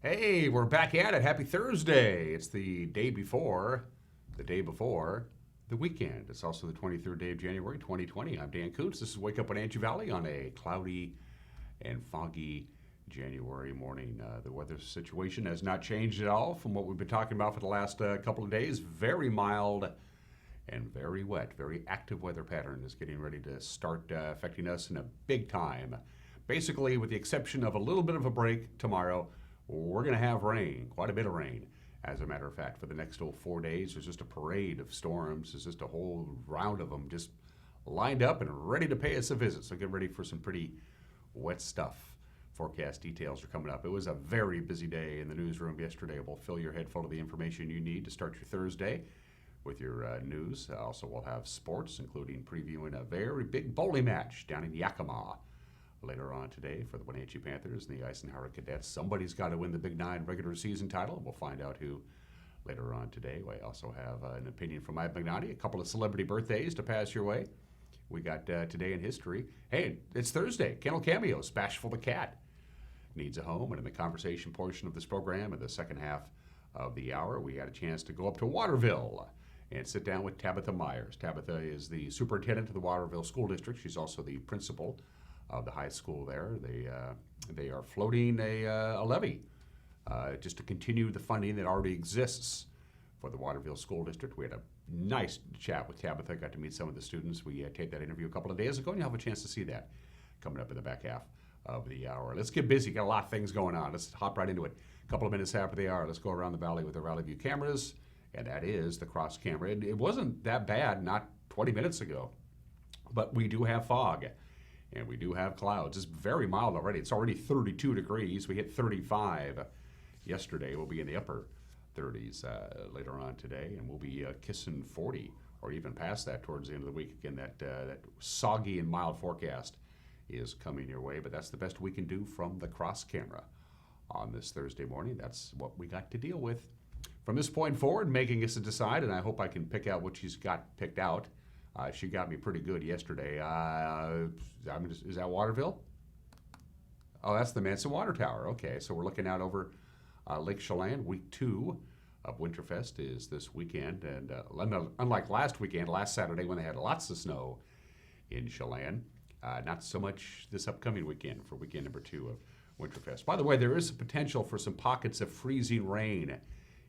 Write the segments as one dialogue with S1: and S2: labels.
S1: Hey, we're back at it. Happy Thursday. It's the day before the weekend. It's also the 23rd day of January, 2020. I'm Dan Kuntz. This is Wake Up Wenatchee Valley on a cloudy and foggy January morning. The weather situation has not changed at all from what we've been talking about for the last couple of days. Very mild and very wet. Very active weather pattern is getting ready to start affecting us in a big time. Basically, with the exception of a little bit of a break tomorrow, we're going to have rain, quite a bit of rain. As a matter of fact, for the next 4 days, there's just a parade of storms. There's just a whole round of them just lined up and ready to pay us a visit. So get ready for some pretty wet stuff. Forecast details are coming up. It was a very busy day in the newsroom yesterday. We'll fill your head full of the information you need to start your Thursday with your news. Also, we'll have sports, including previewing a very big bowling match down in Yakima later on today for the Wenatchee Panthers and the Eisenhower Cadets. Somebody's got to win the Big Nine regular season title. We'll find out who later on today. We also have an opinion from Mike McNaughty, a couple of celebrity birthdays to pass your way. We got today in history. Hey, it's Thursday. Kennel Cameos, Bashful the Cat needs a home. And in the conversation portion of this program, in the second half of the hour, we had a chance to go up to Waterville and sit down with Tabatha Mires. Tabatha is the superintendent of the Waterville School District. She's also the principal of the high school there. They are floating a levy just to continue the funding that already exists for the Waterville School District. We had a nice chat with Tabatha. Got to meet some of the students. We taped that interview a couple of days ago, and you'll have a chance to see that coming up in the back half of the hour. Let's get busy. Got a lot of things going on. Let's hop right into it. A couple of minutes after the hour, let's go around the valley with the Valley View cameras, and that is the cross camera. It wasn't that bad not 20 minutes ago, but we do have fog. And we do have clouds. It's very mild already. It's already 32 degrees. We hit 35 yesterday. We'll be in the upper 30s later on today, and we'll be kissing 40 or even past that towards the end of the week. Again, that soggy and mild forecast is coming your way, but that's the best we can do from the cross camera on this Thursday morning. That's what we got to deal with. From this point forward, making us decide, and I hope I can pick out what she's got picked out. She got me pretty good yesterday. Is that Waterville? Oh, that's the Manson Water Tower. Okay, so we're looking out over Lake Chelan. Week 2 of Winterfest is this weekend. And unlike last weekend, last Saturday when they had lots of snow in Chelan, not so much this upcoming weekend for weekend number 2 of Winterfest. By the way, there is a potential for some pockets of freezing rain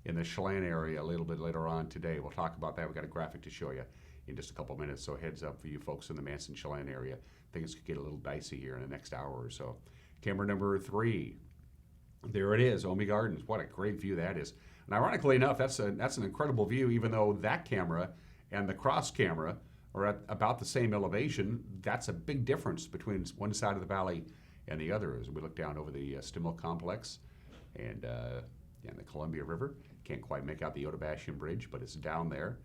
S1: in the Chelan area a little bit later on today. We'll talk about that. We've got a graphic to show you in just a couple minutes, so heads up for you folks in the Manson-Chelan area. Things could get a little dicey here in the next hour or so. Camera number 3. There it is, Omi Gardens. What a great view that is. And ironically enough, that's an incredible view, even though that camera and the cross camera are at about the same elevation. That's a big difference between one side of the valley and the other as we look down over the Stimmel Complex and the Columbia River. Can't quite make out the Otobashian Bridge, but it's down there.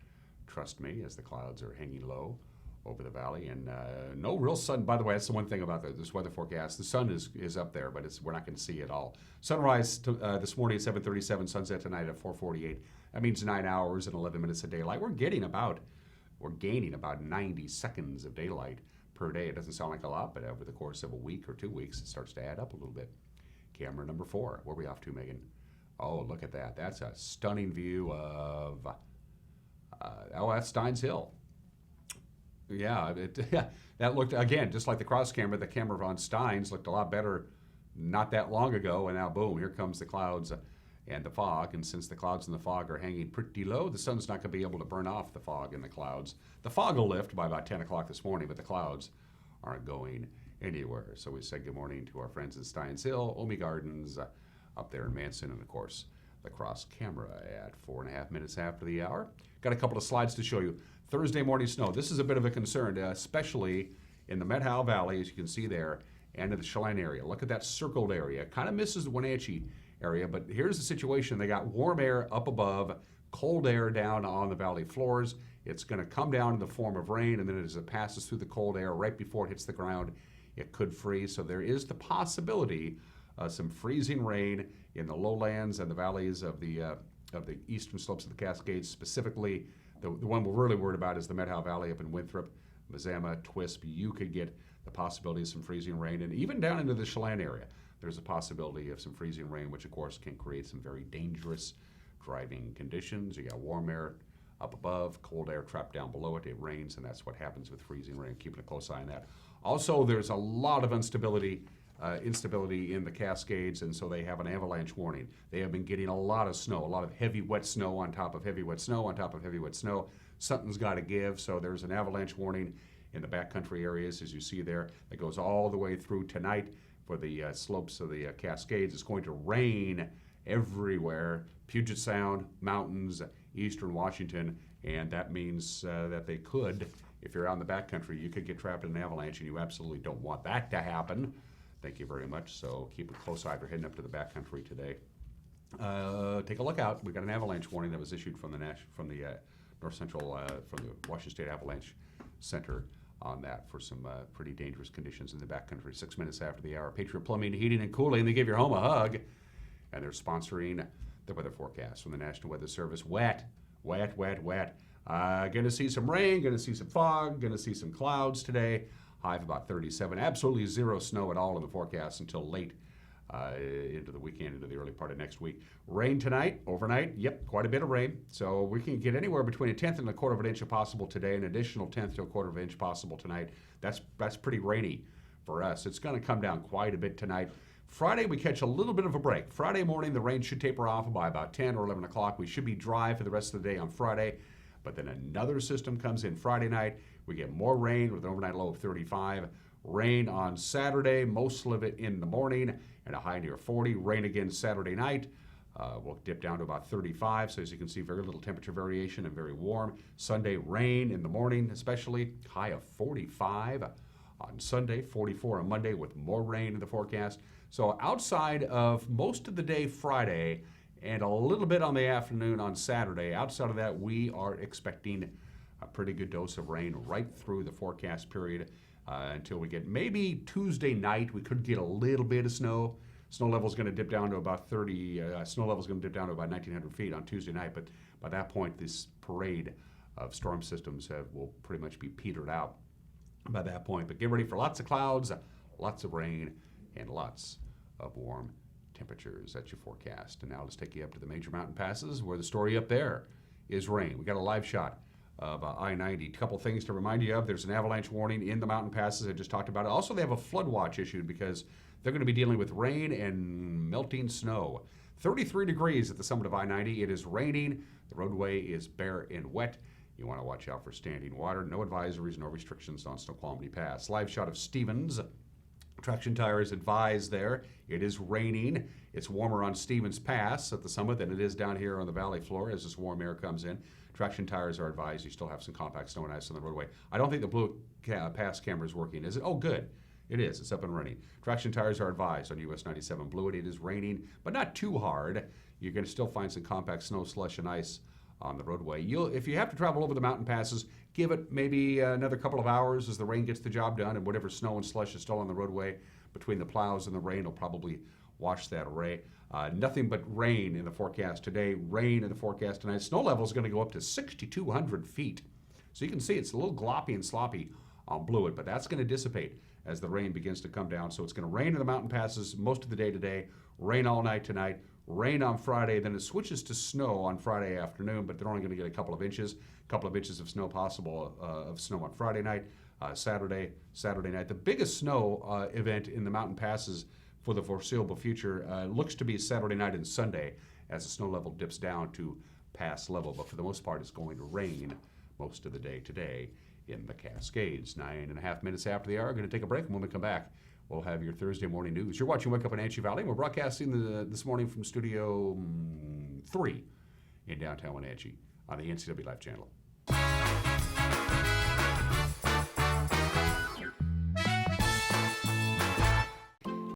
S1: Trust me, as the clouds are hanging low over the valley, and no real sun. By the way, that's the one thing about this weather forecast. The sun is up there, but we're not going to see it all. Sunrise this morning at 7:37, sunset tonight at 4:48. That means 9 hours and 11 minutes of daylight. We're gaining about 90 seconds of daylight per day. It doesn't sound like a lot, but over the course of a week or 2 weeks, it starts to add up a little bit. Camera number 4. Where are we off to, Megan? Oh, look at that. That's a stunning view of... that's Steins Hill. Yeah, that looked, again, just like the cross camera. The camera on Steins looked a lot better not that long ago, and now, boom, here comes the clouds and the fog. And since the clouds and the fog are hanging pretty low, the sun's not going to be able to burn off the fog and the clouds. The fog will lift by about 10 o'clock this morning, but the clouds aren't going anywhere. So we said good morning to our friends in Steins Hill, Omi Gardens, up there in Manson, and, of course, the cross camera at 4.5 minutes after the hour. Got a couple of slides to show you. Thursday morning snow. This is a bit of a concern, especially in the Methow Valley, as you can see there, and in the Chelan area. Look at that circled area. Kind of misses the Wenatchee area, but here's the situation. They got warm air up above, cold air down on the valley floors. It's going to come down in the form of rain, and then as it passes through the cold air, right before it hits the ground, it could freeze. So there is the possibility of some freezing rain in the lowlands and the valleys of the eastern slopes of the Cascades. Specifically, the one we're really worried about is the Methow Valley up in Winthrop, Mazama, Twisp. You could get the possibility of some freezing rain, and even down into the Chelan area. there's a possibility of some freezing rain, which of course can create some very dangerous driving conditions. You got warm air up above, cold air trapped down below it. It rains, and that's what happens with freezing rain. Keeping a close eye on that. Also, there's a lot of instability in the Cascades, and so they have an avalanche warning. They have been getting a lot of snow, a lot of heavy, wet snow on top of heavy, wet snow on top of heavy, wet snow. Something's got to give, so there's an avalanche warning in the backcountry areas, as you see there, that goes all the way through tonight for the slopes of the Cascades. It's going to rain everywhere, Puget Sound, mountains, eastern Washington, and that means that they could, if you're out in the backcountry, you could get trapped in an avalanche, and you absolutely don't want that to happen. Thank you very much. So keep a close eye if you're heading up to the backcountry today. Take a look out. We got an avalanche warning that was issued from the North Central, from the Washington State Avalanche Center on that for some pretty dangerous conditions in the backcountry. 6 minutes after the hour. Patriot Plumbing, Heating, and Cooling. They give your home a hug, and they're sponsoring the weather forecast from the National Weather Service. Wet, wet, wet, wet. Going to see some rain, going to see some fog, going to see some clouds today. High of about 37. Absolutely zero snow at all in the forecast until late into the weekend, into the early part of next week. Rain tonight, overnight, yep, quite a bit of rain. So we can get anywhere between a tenth and a quarter of an inch possible today, an additional tenth to a quarter of an inch possible tonight. That's pretty rainy for us. It's going to come down quite a bit tonight. Friday, we catch a little bit of a break. Friday morning, the rain should taper off by about 10 or 11 o'clock. We should be dry for the rest of the day on Friday. But then another system comes in Friday night. We get more rain with an overnight low of 35. Rain on Saturday, most of it in the morning, and a high near 40. Rain again Saturday night. We'll dip down to about 35. So as you can see, very little temperature variation and very warm. Sunday, rain in the morning especially. High of 45 on Sunday, 44 on Monday with more rain in the forecast. So outside of most of the day Friday and a little bit on the afternoon on Saturday, outside of that, we are expecting a pretty good dose of rain right through the forecast period until we get maybe Tuesday night. We could get a little bit of snow. Snow level is going to dip down to about 30. Snow level is going to dip down to about 1,900 feet on Tuesday night. But by that point, this parade of storm systems will pretty much be petered out by that point. But get ready for lots of clouds, lots of rain, and lots of warm temperatures. That's your forecast. And now let's take you up to the major mountain passes where the story up there is rain. We got a live shot of I-90. A couple things to remind you of. There's an avalanche warning in the mountain passes. I just talked about it. Also, they have a flood watch issued because they're going to be dealing with rain and melting snow. 33 degrees at the summit of I-90. It is raining. The roadway is bare and wet. You want to watch out for standing water. No advisories, no restrictions on Snoqualmie Pass. Live shot of Stevens. Traction tires advised there. It is raining. It's warmer on Stevens Pass at the summit than it is down here on the valley floor as this warm air comes in. Traction tires are advised. You still have some compact snow and ice on the roadway. I don't think the blue pass camera is working, is it? Oh, good. It is. It's up and running. Traction tires are advised on US 97 Blewett. It is raining, but not too hard. You're going to still find some compact snow, slush, and ice on the roadway. If you have to travel over the mountain passes, give it maybe another couple of hours as the rain gets the job done, and whatever snow and slush is still on the roadway between the plows and the rain will probably wash that away. Nothing but rain in the forecast today. Rain in the forecast tonight. Snow level is going to go up to 6,200 feet. So you can see it's a little gloppy and sloppy on Blewett, but that's going to dissipate as the rain begins to come down. So it's going to rain in the mountain passes most of the day today, rain all night tonight, rain on Friday, then it switches to snow on Friday afternoon, but they're only going to get a couple of inches of snow possible of snow on Friday night, Saturday night. The biggest snow event in the mountain passes for the foreseeable future looks to be Saturday night and Sunday as the snow level dips down to pass level, but for the most part it's going to rain most of the day today in the Cascades. 9.5 minutes after the hour, going to take a break, and when we come back, we'll have your Thursday morning news. You're watching Wake Up in Wenatchee Valley. We're broadcasting this morning from Studio 3 in downtown Wenatchee on the NCW Live channel.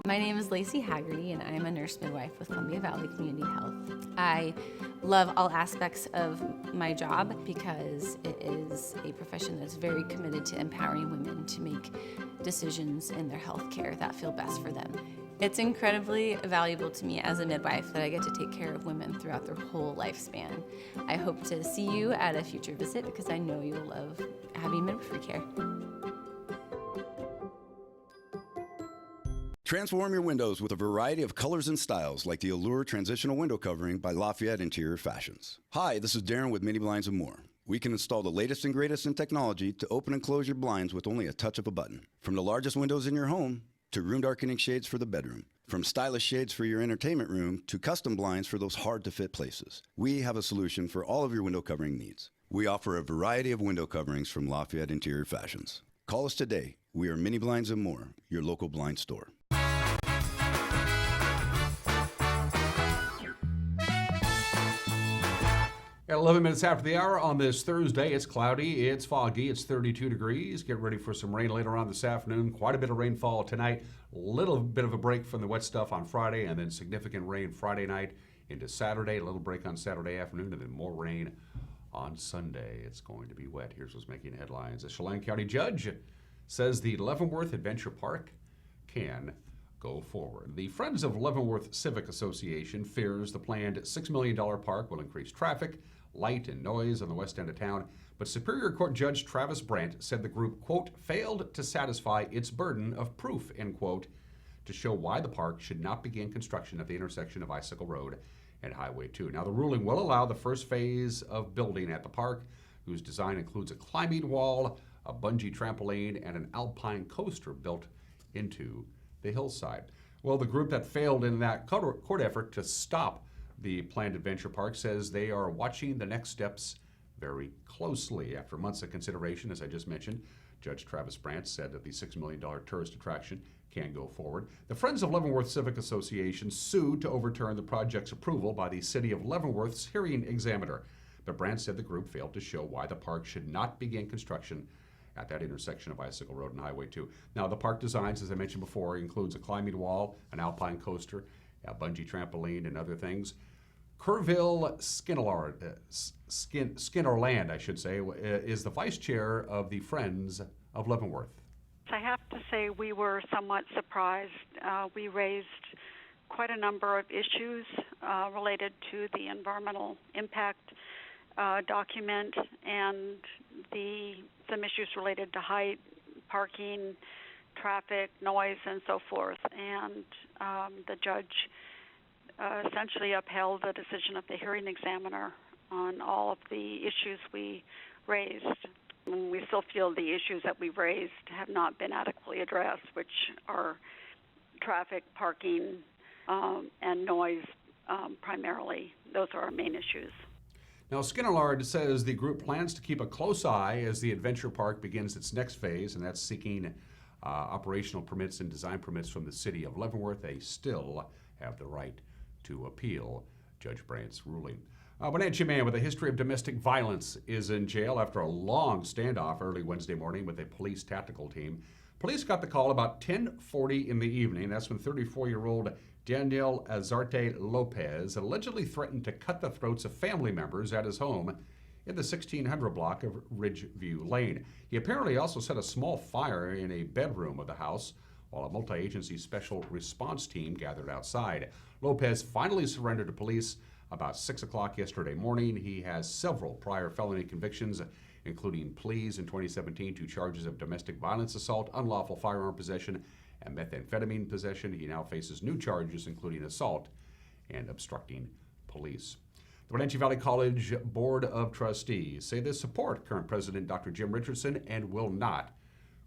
S2: My name is Lacey Haggerty, and I'm a nurse midwife with Columbia Valley Community Health. I love all aspects of my job because it is a profession that's very committed to empowering women to make decisions in their health care that feel best for them. It's incredibly valuable to me as a midwife that I get to take care of women throughout their whole lifespan. I hope to see you at a future visit because I know you'll love having midwifery care.
S3: Transform your windows with a variety of colors and styles like the Allure Transitional Window Covering by Lafayette Interior Fashions. Hi, this is Darren with Mini Blinds and More. We can install the latest and greatest in technology to open and close your blinds with only a touch of a button. From the largest windows in your home to room darkening shades for the bedroom. From stylish shades for your entertainment room to custom blinds for those hard-to-fit places. We have a solution for all of your window covering needs. We offer a variety of window coverings from Lafayette Interior Fashions. Call us today. We are Mini Blinds and More, your local blind store.
S1: At 11 minutes after the hour on this Thursday, it's cloudy, it's foggy, it's 32 degrees. Get ready for some rain later on this afternoon. Quite a bit of rainfall tonight. A little bit of a break from the wet stuff on Friday, and then significant rain Friday night into Saturday. A little break on Saturday afternoon, and then more rain on Sunday. It's going to be wet. Here's what's making headlines. A Chelan County judge says the Leavenworth Adventure Park can go forward. The Friends of Leavenworth Civic Association fears the planned $6 million park will increase traffic, light, and noise on the west end of town, but Superior Court Judge Travis Brandt said the group, quote, failed to satisfy its burden of proof, end quote, to show why the park should not begin construction at the intersection of Icicle Road and Highway 2. Now, the ruling will allow the first phase of building at the park, whose design includes a climbing wall, a bungee trampoline, and an alpine coaster built into the hillside. Well, the group that failed in that court effort to stop the planned adventure park says they are watching the next steps very closely. After months of consideration, as I just mentioned, Judge Travis Brandt said that the $6 million tourist attraction can go forward. The Friends of Leavenworth Civic Association sued to overturn the project's approval by the City of Leavenworth's hearing examiner. But Brandt said the group failed to show why the park should not begin construction at that intersection of Icicle Road and Highway 2. Now, the park designs, as I mentioned before, includes a climbing wall, an alpine coaster, a bungee trampoline, and other things. Kerrville Skinnerland, I should say, is the vice chair of the Friends of Leavenworth.
S4: I have to say we were somewhat surprised. We raised quite a number of issues related to the environmental impact document and some issues related to height, parking, traffic, noise, and so forth. And the judge essentially upheld the decision of the hearing examiner on all of the issues we raised. And we still feel the issues that we raised have not been adequately addressed, which are traffic, parking, and noise primarily. Those are our main issues.
S1: Now, Skinnerland says the group plans to keep a close eye as the adventure park begins its next phase, and that's seeking operational permits and design permits from the City of Leavenworth. They still have the right to appeal Judge Brandt's ruling. A Wenatchee man with a history of domestic violence is in jail after a long standoff early Wednesday morning with a police tactical team. Police got the call about 10:40 in the evening. That's when 34-year-old Daniel Azarte Lopez allegedly threatened to cut the throats of family members at his home in the 1600 block of Ridgeview Lane. He apparently also set a small fire in a bedroom of the house while a multi-agency special response team gathered outside. Lopez finally surrendered to police about 6 o'clock yesterday morning. He has several prior felony convictions, including pleas in 2017 to charges of domestic violence assault, unlawful firearm possession, and methamphetamine possession. He now faces new charges, including assault and obstructing police. The Wenatchee Valley College Board of Trustees say they support current President Dr. Jim Richardson and will not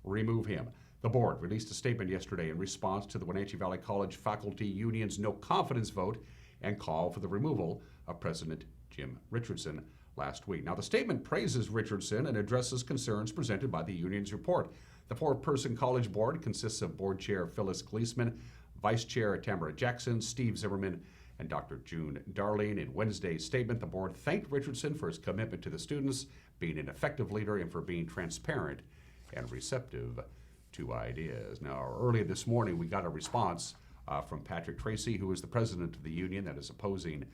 S1: remove him. The board released a statement yesterday in response to the Wenatchee Valley College Faculty Union's no confidence vote and call for the removal of President Jim Richardson last week. Now, the statement praises Richardson and addresses concerns presented by the union's report. The four-person college board consists of board chair Phyllis Gleesman, vice chair Tamara Jackson, Steve Zimmerman, and Dr. June Darling. In Wednesday's statement, the board thanked Richardson for his commitment to the students, being an effective leader, and for being transparent and receptive to ideas. Now, earlier this morning, we got a response from Patrick Tracy, who is the president of the union that is opposing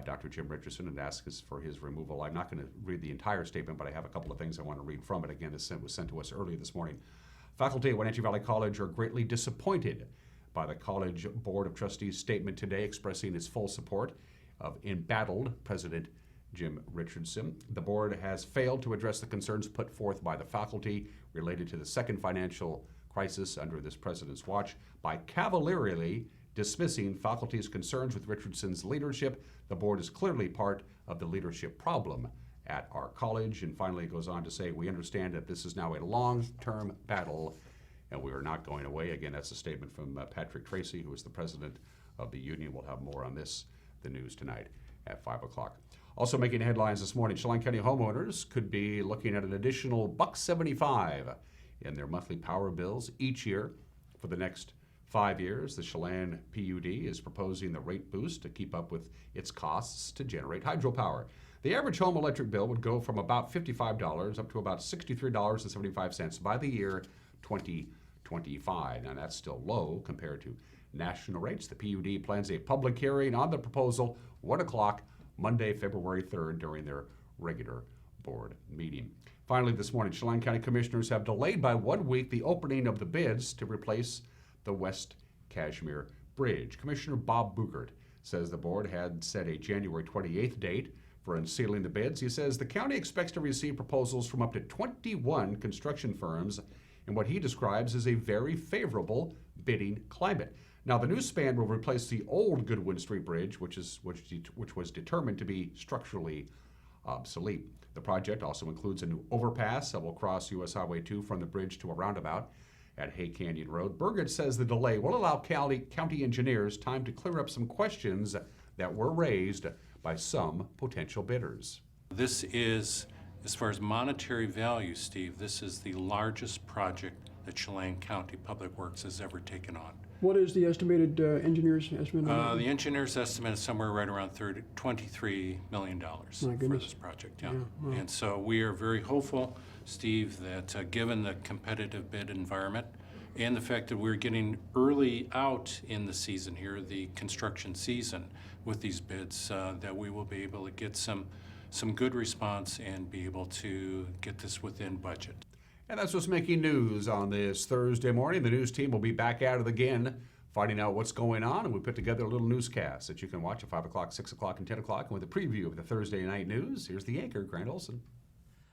S1: Dr. Jim Richardson, and asks for his removal. I'm not going to read the entire statement, but I have a couple of things I want to read from it. Again, this was sent to us earlier this morning. Faculty at Wenatchee Valley College are greatly disappointed by the College Board of Trustees' statement today expressing its full support of embattled President Jim Richardson. The board has failed to address the concerns put forth by the faculty related to the second financial crisis under this president's watch by cavalierly dismissing faculty's concerns with Richardson's leadership. The board is clearly part of the leadership problem at our college. And finally, it goes on to say, we understand that this is now a long-term battle and we are not going away. Again, that's a statement from Patrick Tracy, who is the president of the union. We'll have more on this, the news tonight at 5 o'clock. Also making headlines this morning, Chelan County homeowners could be looking at an additional $1.75 in their monthly power bills each year for the next 5 years. The Chelan PUD is proposing the rate boost to keep up with its costs to generate hydropower. The average home electric bill would go from about $55 up to about $63.75 by the year 2025. Now that's still low compared to national rates. The PUD plans a public hearing on the proposal 1 o'clock Monday, February 3rd during their regular board meeting. Finally, this morning, Chelan County Commissioners have delayed by 1 week the opening of the bids to replace the West Kashmir Bridge. Commissioner Bob Boogert says the board had set a January 28th date for unsealing the bids. He says the county expects to receive proposals from up to 21 construction firms in what he describes as a very favorable bidding climate. Now, the new span will replace the old Goodwin Street Bridge, which was determined to be structurally obsolete. The project also includes a new overpass that will cross U.S. Highway 2 from the bridge to a roundabout at Hay Canyon Road. Burgett says the delay will allow county engineers time to clear up some questions that were raised by some potential bidders.
S5: This is, as far as monetary value, Steve, this is the largest project that Chelan County Public Works has ever taken on.
S6: What is the estimated engineer's estimate?
S5: The engineer's estimate is somewhere right around $23 million for this project. Yeah.
S6: Wow.
S5: And so we are very hopeful, Steve, that given the competitive bid environment and the fact that we're getting early out in the season here, the construction season with these bids, that we will be able to get some good response and be able to get this within budget.
S1: And that's what's making news on this Thursday morning. The news team will be back at it again, finding out what's going on, and we put together a little newscast that you can watch at 5 o'clock, 6 o'clock, and 10 o'clock. And with a preview of the Thursday night news, here's the anchor, Grant Olson.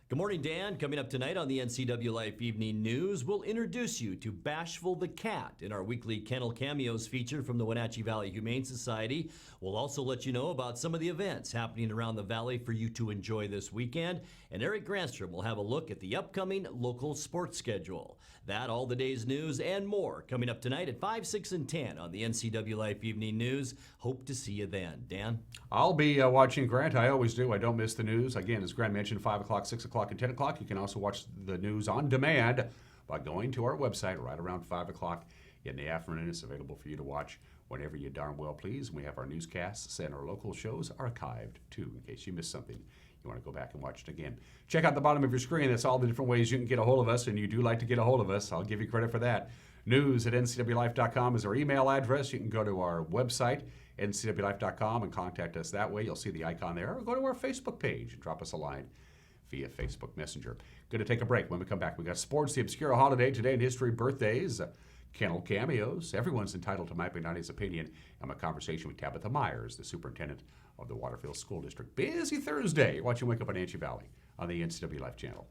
S7: Good morning, Dan. Coming up tonight on the NCW Life Evening News, we'll introduce you to Bashful the Cat in our weekly Kennel Cameos feature from the Wenatchee Valley Humane Society. We'll also let you know about some of the events happening around the valley for you to enjoy this weekend. And Eric Granstrom will have a look at the upcoming local sports schedule. That, all the day's news, and more coming up tonight at 5, 6, and 10 on the NCW Life Evening News. Hope to see you then. Dan?
S1: I'll be watching Grant. I always do. I don't miss the news. Again, as Grant mentioned, 5 o'clock, 6 o'clock, and 10 o'clock. You can also watch the news on demand by going to our website right around 5 o'clock in the afternoon. It's available for you to watch whenever you darn well please. And we have our newscasts and our local shows archived, too, in case you missed something. You want to go back and watch it again. Check out the bottom of your screen. That's all the different ways you can get a hold of us, and you do like to get a hold of us. I'll give you credit for that. News@ncwlife.com is our email address. You can go to our website, ncwlife.com, and contact us that way. You'll see the icon there. Or go to our Facebook page and drop us a line via Facebook Messenger. Going to take a break. When we come back, we got sports, the obscure holiday, today in history, birthdays, kennel cameos. Everyone's entitled to Mike McNally's opinion. And my conversation with Tabatha Mires, the superintendent of the Waterville School District. Busy Thursday. You're watching Wake Up on Wenatchee Valley on the NCW Life channel.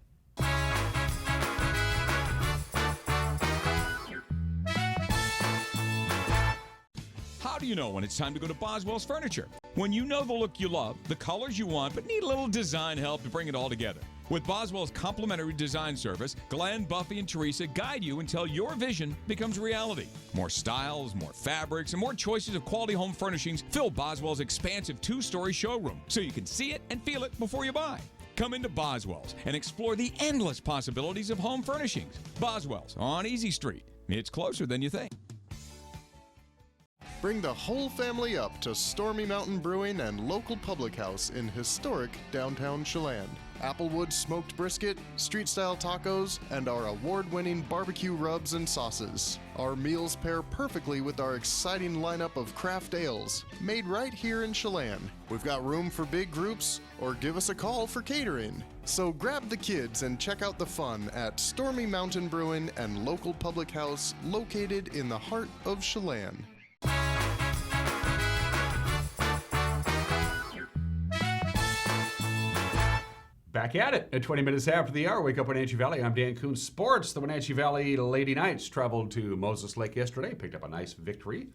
S8: How do you know when it's time to go to Boswell's Furniture? When you know the look you love, the colors you want, but need a little design help to bring it all together. With Boswell's complimentary design service, Glenn, Buffy, and Teresa guide you until your vision becomes reality. More styles, more fabrics, and more choices of quality home furnishings fill Boswell's expansive 2-story showroom so you can see it and feel it before you buy. Come into Boswell's and explore the endless possibilities of home furnishings. Boswell's on Easy Street. It's closer than you think.
S9: Bring the whole family up to Stormy Mountain Brewing and local public house in historic downtown Chelan. Applewood smoked brisket, street-style tacos, and our award-winning barbecue rubs and sauces. Our meals pair perfectly with our exciting lineup of craft ales, made right here in Chelan. We've got room for big groups, or give us a call for catering. So grab the kids and check out the fun at Stormy Mountain Brewing and local public house located in the heart of Chelan.
S1: Back at it at 20 minutes after the hour. Wake up Wenatchee Valley. I'm Dan Kuntz. Sports. The Wenatchee Valley Lady Knights traveled to Moses Lake yesterday. Picked up a nice victory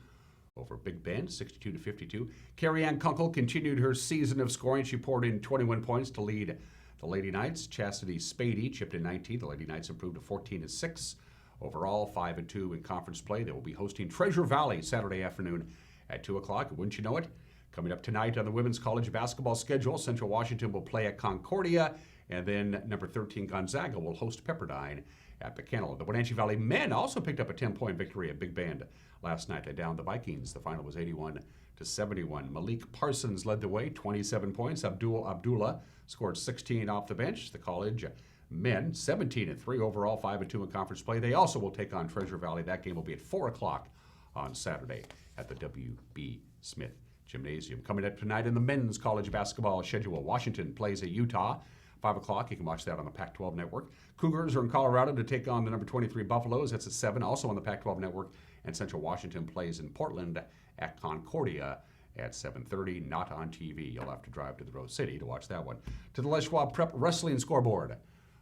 S1: over Big Bend, 62-52. Carrie Ann Kunkel continued her season of scoring. She poured in 21 points to lead the Lady Knights. Chastity Spady chipped in 19. The Lady Knights improved to 14-6. Overall, 5-2 in conference play. They will be hosting Treasure Valley Saturday afternoon at 2 o'clock. Wouldn't you know it? Coming up tonight on the women's college basketball schedule, Central Washington will play at Concordia, and then number 13 Gonzaga will host Pepperdine at McKinnell. The Wenatchee Valley men also picked up a 10-point victory at Big Bend last night. They downed the Vikings. The final was 81-71. Malik Parsons led the way, 27 points. Abdullah scored 16 off the bench. The college men, 17-3 overall, 5-2 in conference play. They also will take on Treasure Valley. That game will be at 4 o'clock on Saturday at the W.B. Smith Gymnasium. Coming up tonight in the men's college basketball schedule, Washington plays at Utah. 5 o'clock. You can watch that on the Pac-12 network. Cougars are in Colorado to take on the number 23 Buffaloes. That's at 7, also on the Pac-12 network. And Central Washington plays in Portland at Concordia at 7:30. Not on TV. You'll have to drive to the Rose City to watch that one. To the Les Schwab Prep Wrestling scoreboard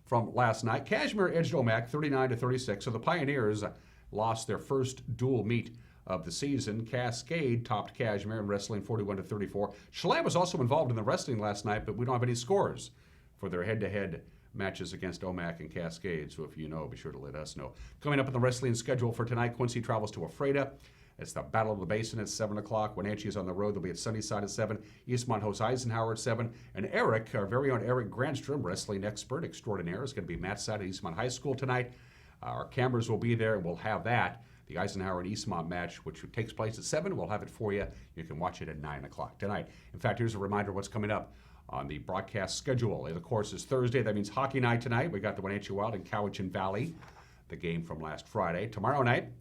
S1: from last night. Cashmere edged Omak 39-36. So the Pioneers lost their first dual meet of the season. Cascade topped Cashmere in wrestling 41-34. Chelan was also involved in the wrestling last night, but we don't have any scores for their head-to-head matches against Omak and Cascade. So if you know, be sure to let us know. Coming up in the wrestling schedule for tonight, Quincy travels to Ephrata. It's the Battle of the Basin at 7 o'clock. Wenatchee is on the road. They'll be at Sunnyside at 7. Eastmont hosts Eisenhower at 7. And Eric, our very own Eric Grandstrom, wrestling expert extraordinaire, is going to be Matt side at Eastmont High School tonight. Our cameras will be there, and we'll have that. The Eisenhower and Eastmont match, which takes place at 7. We'll have it for you. You can watch it at 9 o'clock tonight. In fact, here's a reminder of what's coming up on the broadcast schedule. It, of course, is Thursday. That means hockey night tonight. We got the Wenatchee Wild and Cowichan Valley, the game from last Friday. Tomorrow night,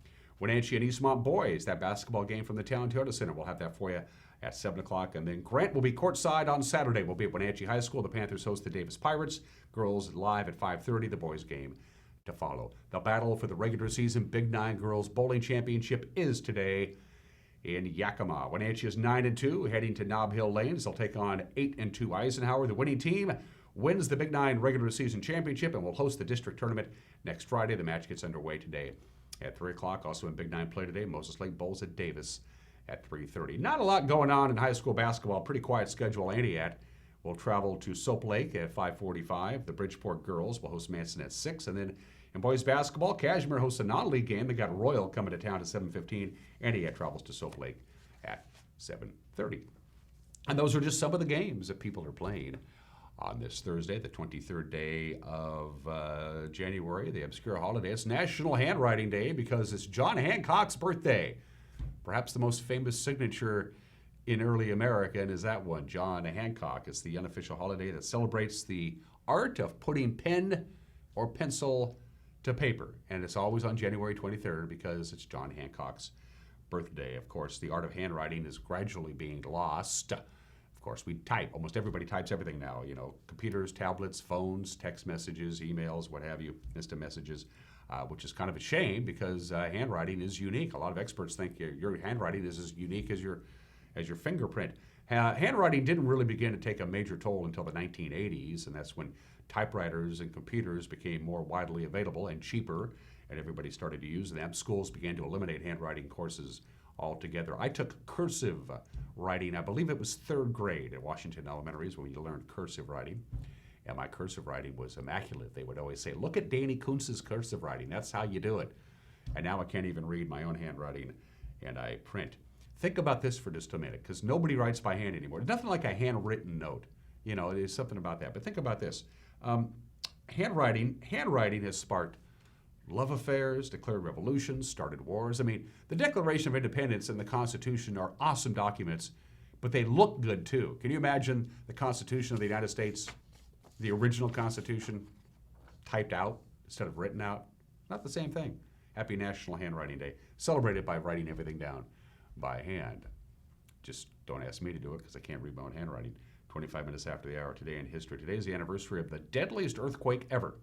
S1: Wenatchee and Eastmont boys, that basketball game from the Town Toyota Center. We'll have that for you at 7 o'clock. And then Grant will be courtside on Saturday. We'll be at Wenatchee High School. The Panthers host the Davis Pirates. Girls live at 5:30. The boys game to follow. The battle for the regular season Big Nine Girls Bowling Championship is today in Yakima. Wenatchee is 9-2, heading to Nob Hill Lanes. They'll take on 8-2 Eisenhower. The winning team wins the Big Nine regular season championship and will host the district tournament next Friday. The match gets underway today at 3 o'clock. Also in Big Nine play today, Moses Lake bowls at Davis at 3:30. Not a lot going on in high school basketball. Pretty quiet schedule. Antioch will travel to Soap Lake at 5:45. The Bridgeport girls will host Manson at 6. And then in boys basketball, Cashmere hosts a non-league game. They got Royal coming to town at 7:15. Antioch travels to Soap Lake at 7:30. And those are just some of the games that people are playing on this Thursday, the 23rd day of January, the obscure holiday. It's National Handwriting Day because it's John Hancock's birthday. Perhaps the most famous signature in early America, and is that one, John Hancock. It's the unofficial holiday that celebrates the art of putting pen or pencil to paper. And it's always on January 23rd because it's John Hancock's birthday. Of course, the art of handwriting is gradually being lost. Of course, we type. Almost everybody types everything now. You know, computers, tablets, phones, text messages, emails, what have you, instant messages, which is kind of a shame because handwriting is unique. A lot of experts think your handwriting is as unique as your fingerprint. Handwriting didn't really begin to take a major toll until the 1980s, and that's when typewriters and computers became more widely available and cheaper, and everybody started to use them. Schools began to eliminate handwriting courses altogether. I took cursive writing, I believe it was 3rd grade at Washington Elementary is when you learned cursive writing. And my cursive writing was immaculate. They would always say, look at Danny Kuntz's cursive writing. That's how you do it. And now I can't even read my own handwriting, and I print. Think about this for just a minute, because nobody writes by hand anymore. There's nothing like a handwritten note. You know, there's something about that. But think about this. Handwriting has sparked love affairs, declared revolutions, started wars. I mean, the Declaration of Independence and the Constitution are awesome documents, but they look good too. Can you imagine the Constitution of the United States, the original Constitution, typed out instead of written out? Not the same thing. Happy National Handwriting Day. Celebrate it by writing everything down by hand. Just don't ask me to do it because I can't read my own handwriting. 25 minutes after the hour today in history. Today is the anniversary of the deadliest earthquake ever.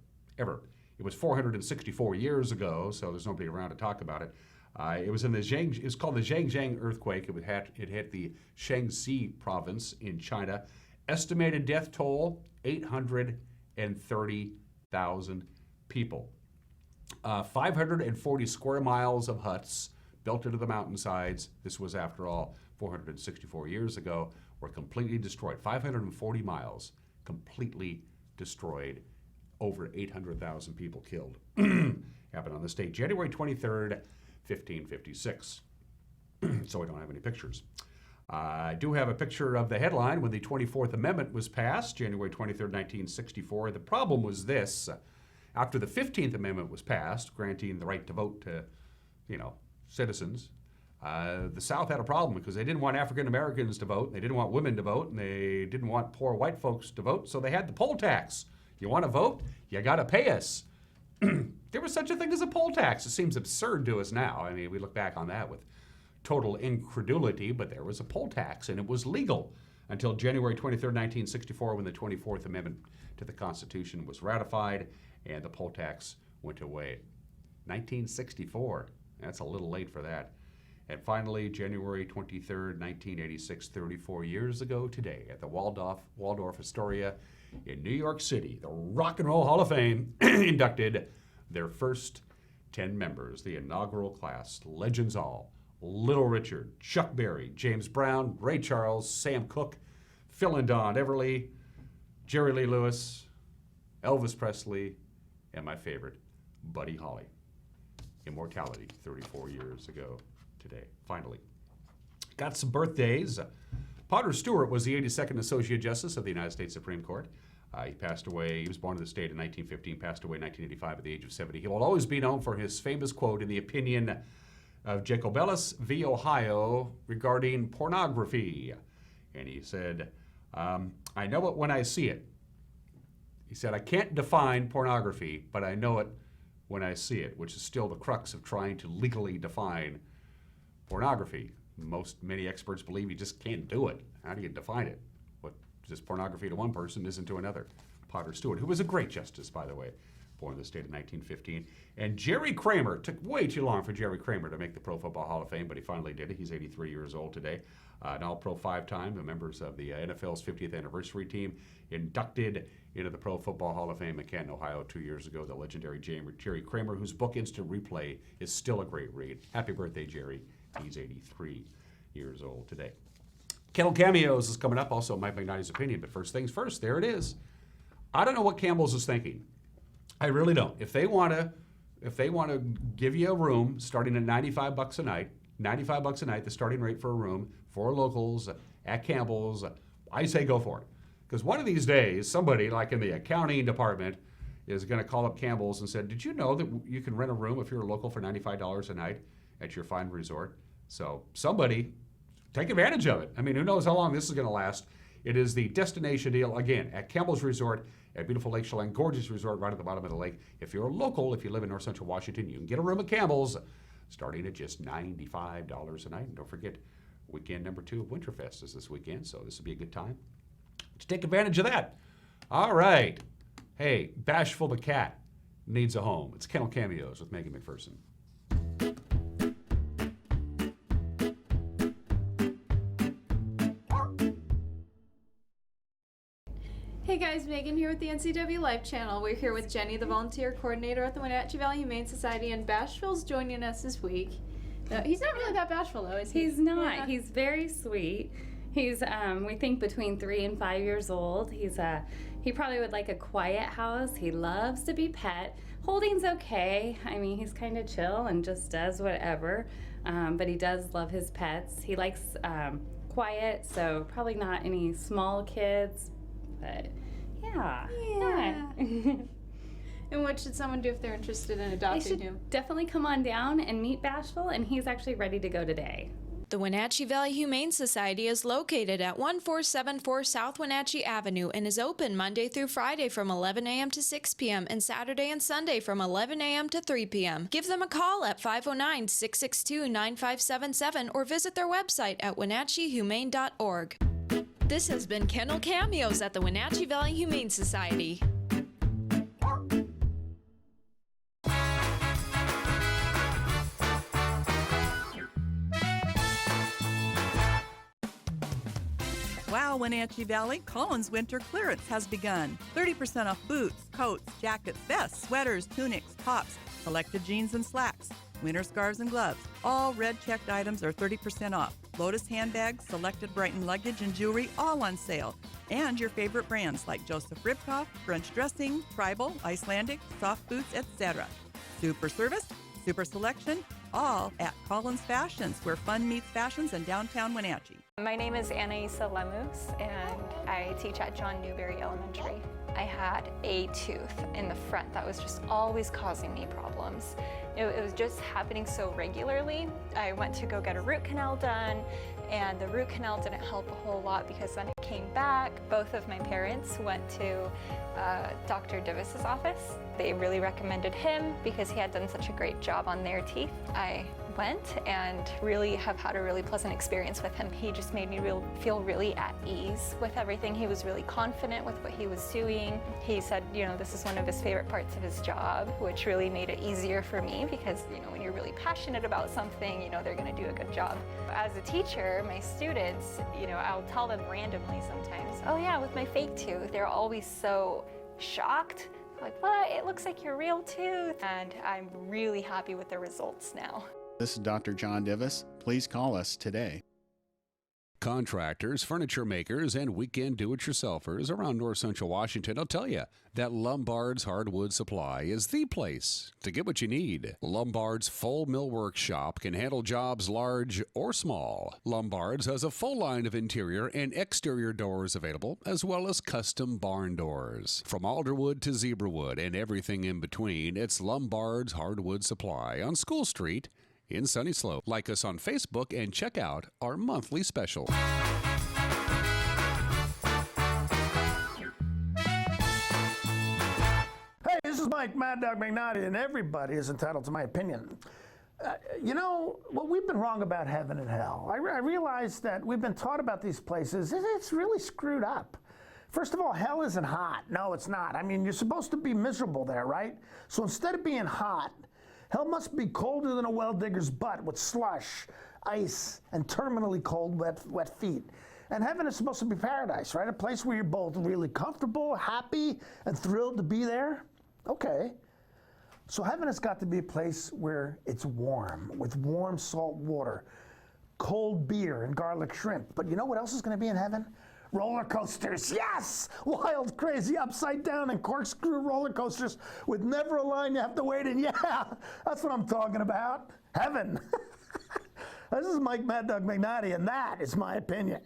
S1: It was 464 years ago, so there's nobody around to talk about it. It was in the it's called the Zhangjiang earthquake. It hit the Shaanxi province in China. Estimated death toll, 830,000 people. 540 square miles of huts built into the mountainsides. This was, after all, 464 years ago, were completely destroyed. 540 miles completely destroyed. Over 800,000 people killed. Happened on this date, January 23rd, 1556. So I don't have any pictures. I do have a picture of the headline when the 24th Amendment was passed, January 23rd, 1964. The problem was this. After the 15th Amendment was passed, granting the right to vote to, citizens, the South had a problem because they didn't want African Americans to vote, they didn't want women to vote, and they didn't want poor white folks to vote, so they had the poll tax. You want to vote? You got to pay us. There was such a thing as a poll tax. It seems absurd to us now. I mean, we look back on that with total incredulity, but there was a poll tax, and it was legal until January 23rd, 1964, when the 24th Amendment to the Constitution was ratified, and the poll tax went away. 1964. That's a little late for that. And finally, January 23rd, 1986, 34 years ago today, at the Waldorf Astoria in New York City, the Rock and Roll Hall of Fame inducted their first 10 members, the inaugural class, legends all: Little Richard, Chuck Berry, James Brown, Ray Charles, Sam Cooke, Phil and Don Everly, Jerry Lee Lewis, Elvis Presley, and my favorite, Buddy Holly. Immortality 34 years ago today. Finally, got some birthdays. Potter Stewart was the 82nd Associate Justice of the United States Supreme Court. He passed away, he was born in the state in 1915, passed away in 1985 at the age of 70. He will always be known for his famous quote in the opinion of Jacobellis v. Ohio regarding pornography. And he said, I know it when I see it. He said, I can't define pornography, but I know it when I see it, which is still the crux of trying to legally define pornography. Many experts believe you just can't do it. How do you define it? What is pornography to one person isn't to another. Potter Stewart, who was a great justice, by the way, born in the state in 1915. And Jerry Kramer, took way too long for Jerry Kramer to make the Pro Football Hall of Fame, but he finally did it. He's 83 years old today. An All-Pro 5-time, the members of the NFL's 50th anniversary team, inducted into the Pro Football Hall of Fame in Canton, Ohio 2 years ago. The legendary Jerry Kramer, whose book Instant Replay is still a great read. Happy birthday, Jerry. He's 83 years old today. Kennel Cameos is coming up, also Mike McKnight's opinion, but first things first, there it is. I don't know what Campbell's is thinking. I really don't. If they want to give you a room starting at $95 a night, the starting rate for a room for locals at Campbell's, I say go for it. Because one of these days, somebody like in the accounting department is going to call up Campbell's and say, did you know that you can rent a room if you're a local for $95 a night at your fine resort? So somebody, take advantage of it. I mean, who knows how long this is going to last. It is the destination deal, again, at Campbell's Resort at beautiful Lake Chelan, gorgeous resort right at the bottom of the lake. If you're a local, if you live in North Central Washington, you can get a room at Campbell's starting at just $95 a night. And don't forget, weekend number 2 of Winterfest is this weekend, so this will be a good time to take advantage of that. All right. Hey, Bashful the Cat needs a home. It's Kennel Cameos with Megan McPherson.
S10: Hey guys, Megan here with the NCW Life Channel. We're here with Jenny, the volunteer coordinator at the Wenatchee Valley Humane Society, and Bashful's joining us this week. He's not really that bashful though, is he?
S11: He's not.
S10: Yeah.
S11: He's very sweet. He's, we think, between 3 and 5 years old. He probably would like a quiet house. He loves to be pet. Holding's okay. I mean, he's kind of chill and just does whatever, but he does love his pets. He likes quiet, so probably not any small kids, but yeah.
S10: And what should someone do if they're interested in
S11: They
S10: adopting
S11: should
S10: him?
S11: definitely come on down and meet Bashful, and he's actually ready to go today.
S12: The Wenatchee Valley Humane Society is located at 1474 South Wenatchee Avenue and is open Monday through Friday from 11 a.m. to 6 p.m. and Saturday and Sunday from 11 a.m. to 3 p.m. Give them a call at 509-662-9577 or visit their website at wenatcheehumane.org. This has been Kennel Cameos at the Wenatchee Valley Humane Society.
S13: Wow, Wenatchee Valley, Collins winter clearance has begun. 30% off boots, coats, jackets, vests, sweaters, tunics, tops, selected jeans and slacks, winter scarves and gloves. All red checked items are 30% off. Lotus handbags, selected Brighton luggage and jewelry, all on sale. And your favorite brands like Joseph Ribkoff, French dressing, Tribal, Icelandic, soft boots, etc. Super service, super selection, all at Collins Fashions, where fun meets fashions in downtown Wenatchee.
S14: My name is Anaisa Lemus, and I teach at John Newberry Elementary. I had a tooth in the front that was just always causing me problems. It was just happening so regularly. I went to go get a root canal done, and the root canal didn't help a whole lot because then it came back. Both of my parents went to Dr. Divis's office. They really recommended him because he had done such a great job on their teeth. I went and really have had a really pleasant experience with him. He just made me feel really at ease with everything. He was really confident with what he was doing. He said, this is one of his favorite parts of his job, which really made it easier for me because, when you're really passionate about something, they're gonna do a good job. As a teacher, my students, I'll tell them randomly sometimes, oh yeah, with my fake tooth, they're always so shocked. Like, what? It looks like your real tooth. And I'm really happy with the results now.
S15: This is Dr. John Divis. Please call us today.
S1: Contractors, furniture makers, and weekend do-it-yourselfers around north central Washington will tell you that Lombard's Hardwood Supply is the place to get what you need. Lombard's full millwork shop can handle jobs large or small. Lombard's has a full line of interior and exterior doors available, as well as custom barn doors. From alderwood to zebrawood and everything in between, it's Lombard's Hardwood Supply on School Street in Sunny Slope. Like us on Facebook and check out our monthly special.
S16: Hey, this is Mike Mad Dog McNaughty, and everybody is entitled to my opinion. What we've been wrong about heaven and hell. I realize that we've been taught about these places. It's really screwed up. First of all, hell isn't hot. No, it's not. I mean, you're supposed to be miserable there, right? So instead of being hot, hell must be colder than a well digger's butt with slush, ice, and terminally cold, wet feet. And heaven is supposed to be paradise, right? A place where you're both really comfortable, happy, and thrilled to be there. Okay. So heaven has got to be a place where it's warm, with warm salt water, cold beer, and garlic shrimp. But you know what else is going to be in heaven? Roller coasters, yes! Wild, crazy, upside down and corkscrew roller coasters with never a line you have to wait in. Yeah, that's what I'm talking about. Heaven. This is Mike Mad Dog McNaughty, and that is my opinion.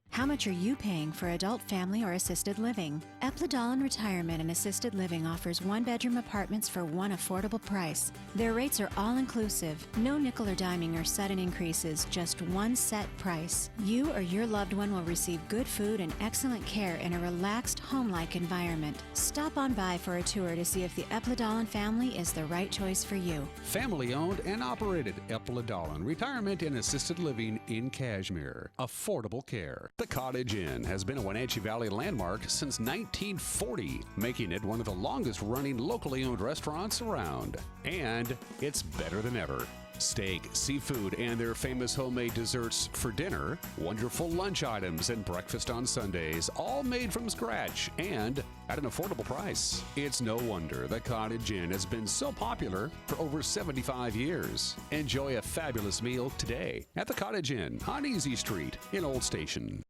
S17: How much are you paying for adult, family, or assisted living? Epladolin Retirement and Assisted Living offers one-bedroom apartments for one affordable price. Their rates are all-inclusive. No nickel or diming or sudden increases, just one set price. You or your loved one will receive good food and excellent care in a relaxed, home-like environment. Stop on by for a tour to see if the Epladolin family is the right choice for you.
S1: Family-owned and operated Epladolin Retirement and Assisted Living in Cashmere. Affordable care. The Cottage Inn has been a Wenatchee Valley landmark since 1940, making it one of the longest-running locally owned restaurants around. And it's better than ever. Steak, seafood, and their famous homemade desserts for dinner, wonderful lunch items, and breakfast on Sundays, all made from scratch and at an affordable price. It's no wonder the Cottage Inn has been so popular for over 75 years. Enjoy a fabulous meal today at the Cottage Inn on Easy Street in Old Station.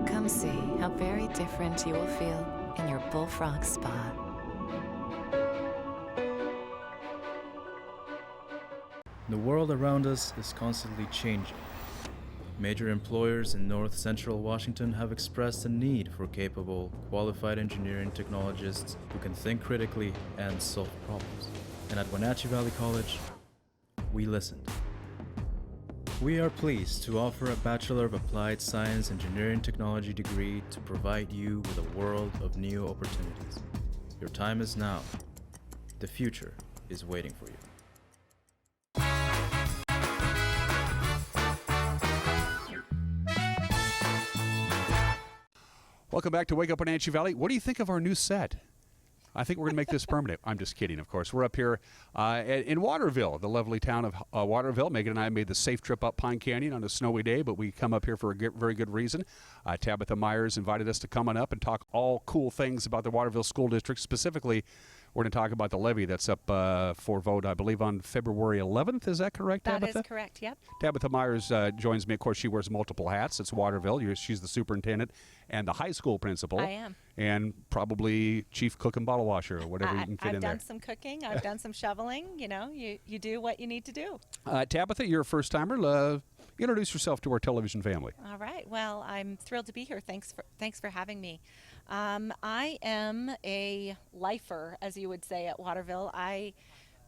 S18: Come see how very different you will feel in your Bullfrog Spa.
S19: The world around us is constantly changing. Major employers in north central Washington have expressed a need for capable, qualified engineering technologists who can think critically and solve problems. And at Wenatchee Valley College, we listened. We are pleased to offer a Bachelor of Applied Science Engineering Technology degree to provide you with a world of new opportunities. Your time is now. The future is waiting for you.
S1: Welcome back to Wake Up Wenatchee Valley. What do you think of our new set? I think we're going to make this permanent. I'm just kidding, of course. We're up here in Waterville, the lovely town of Waterville. Megan and I made the safe trip up Pine Canyon on a snowy day, but we come up here for a very good reason. Tabitha Mires invited us to come on up and talk all cool things about the Waterville School District. Specifically, we're going to talk about the levy that's up for vote, I believe, on February 11th. Is that correct, Tabitha?
S20: That is correct, yep.
S1: Tabitha Mires joins me. Of course, she wears multiple hats. It's Waterville. She's the superintendent and the high school principal.
S20: I am.
S1: And probably chief cook and bottle washer or whatever you can fit in there.
S20: I've done some cooking. I've done some shoveling. You know, you do what you need to do.
S1: Tabitha, you're a first-timer. Introduce yourself to our television family.
S20: All right. Well, I'm thrilled to be here. Thanks for having me. I am a lifer, as you would say, at Waterville. I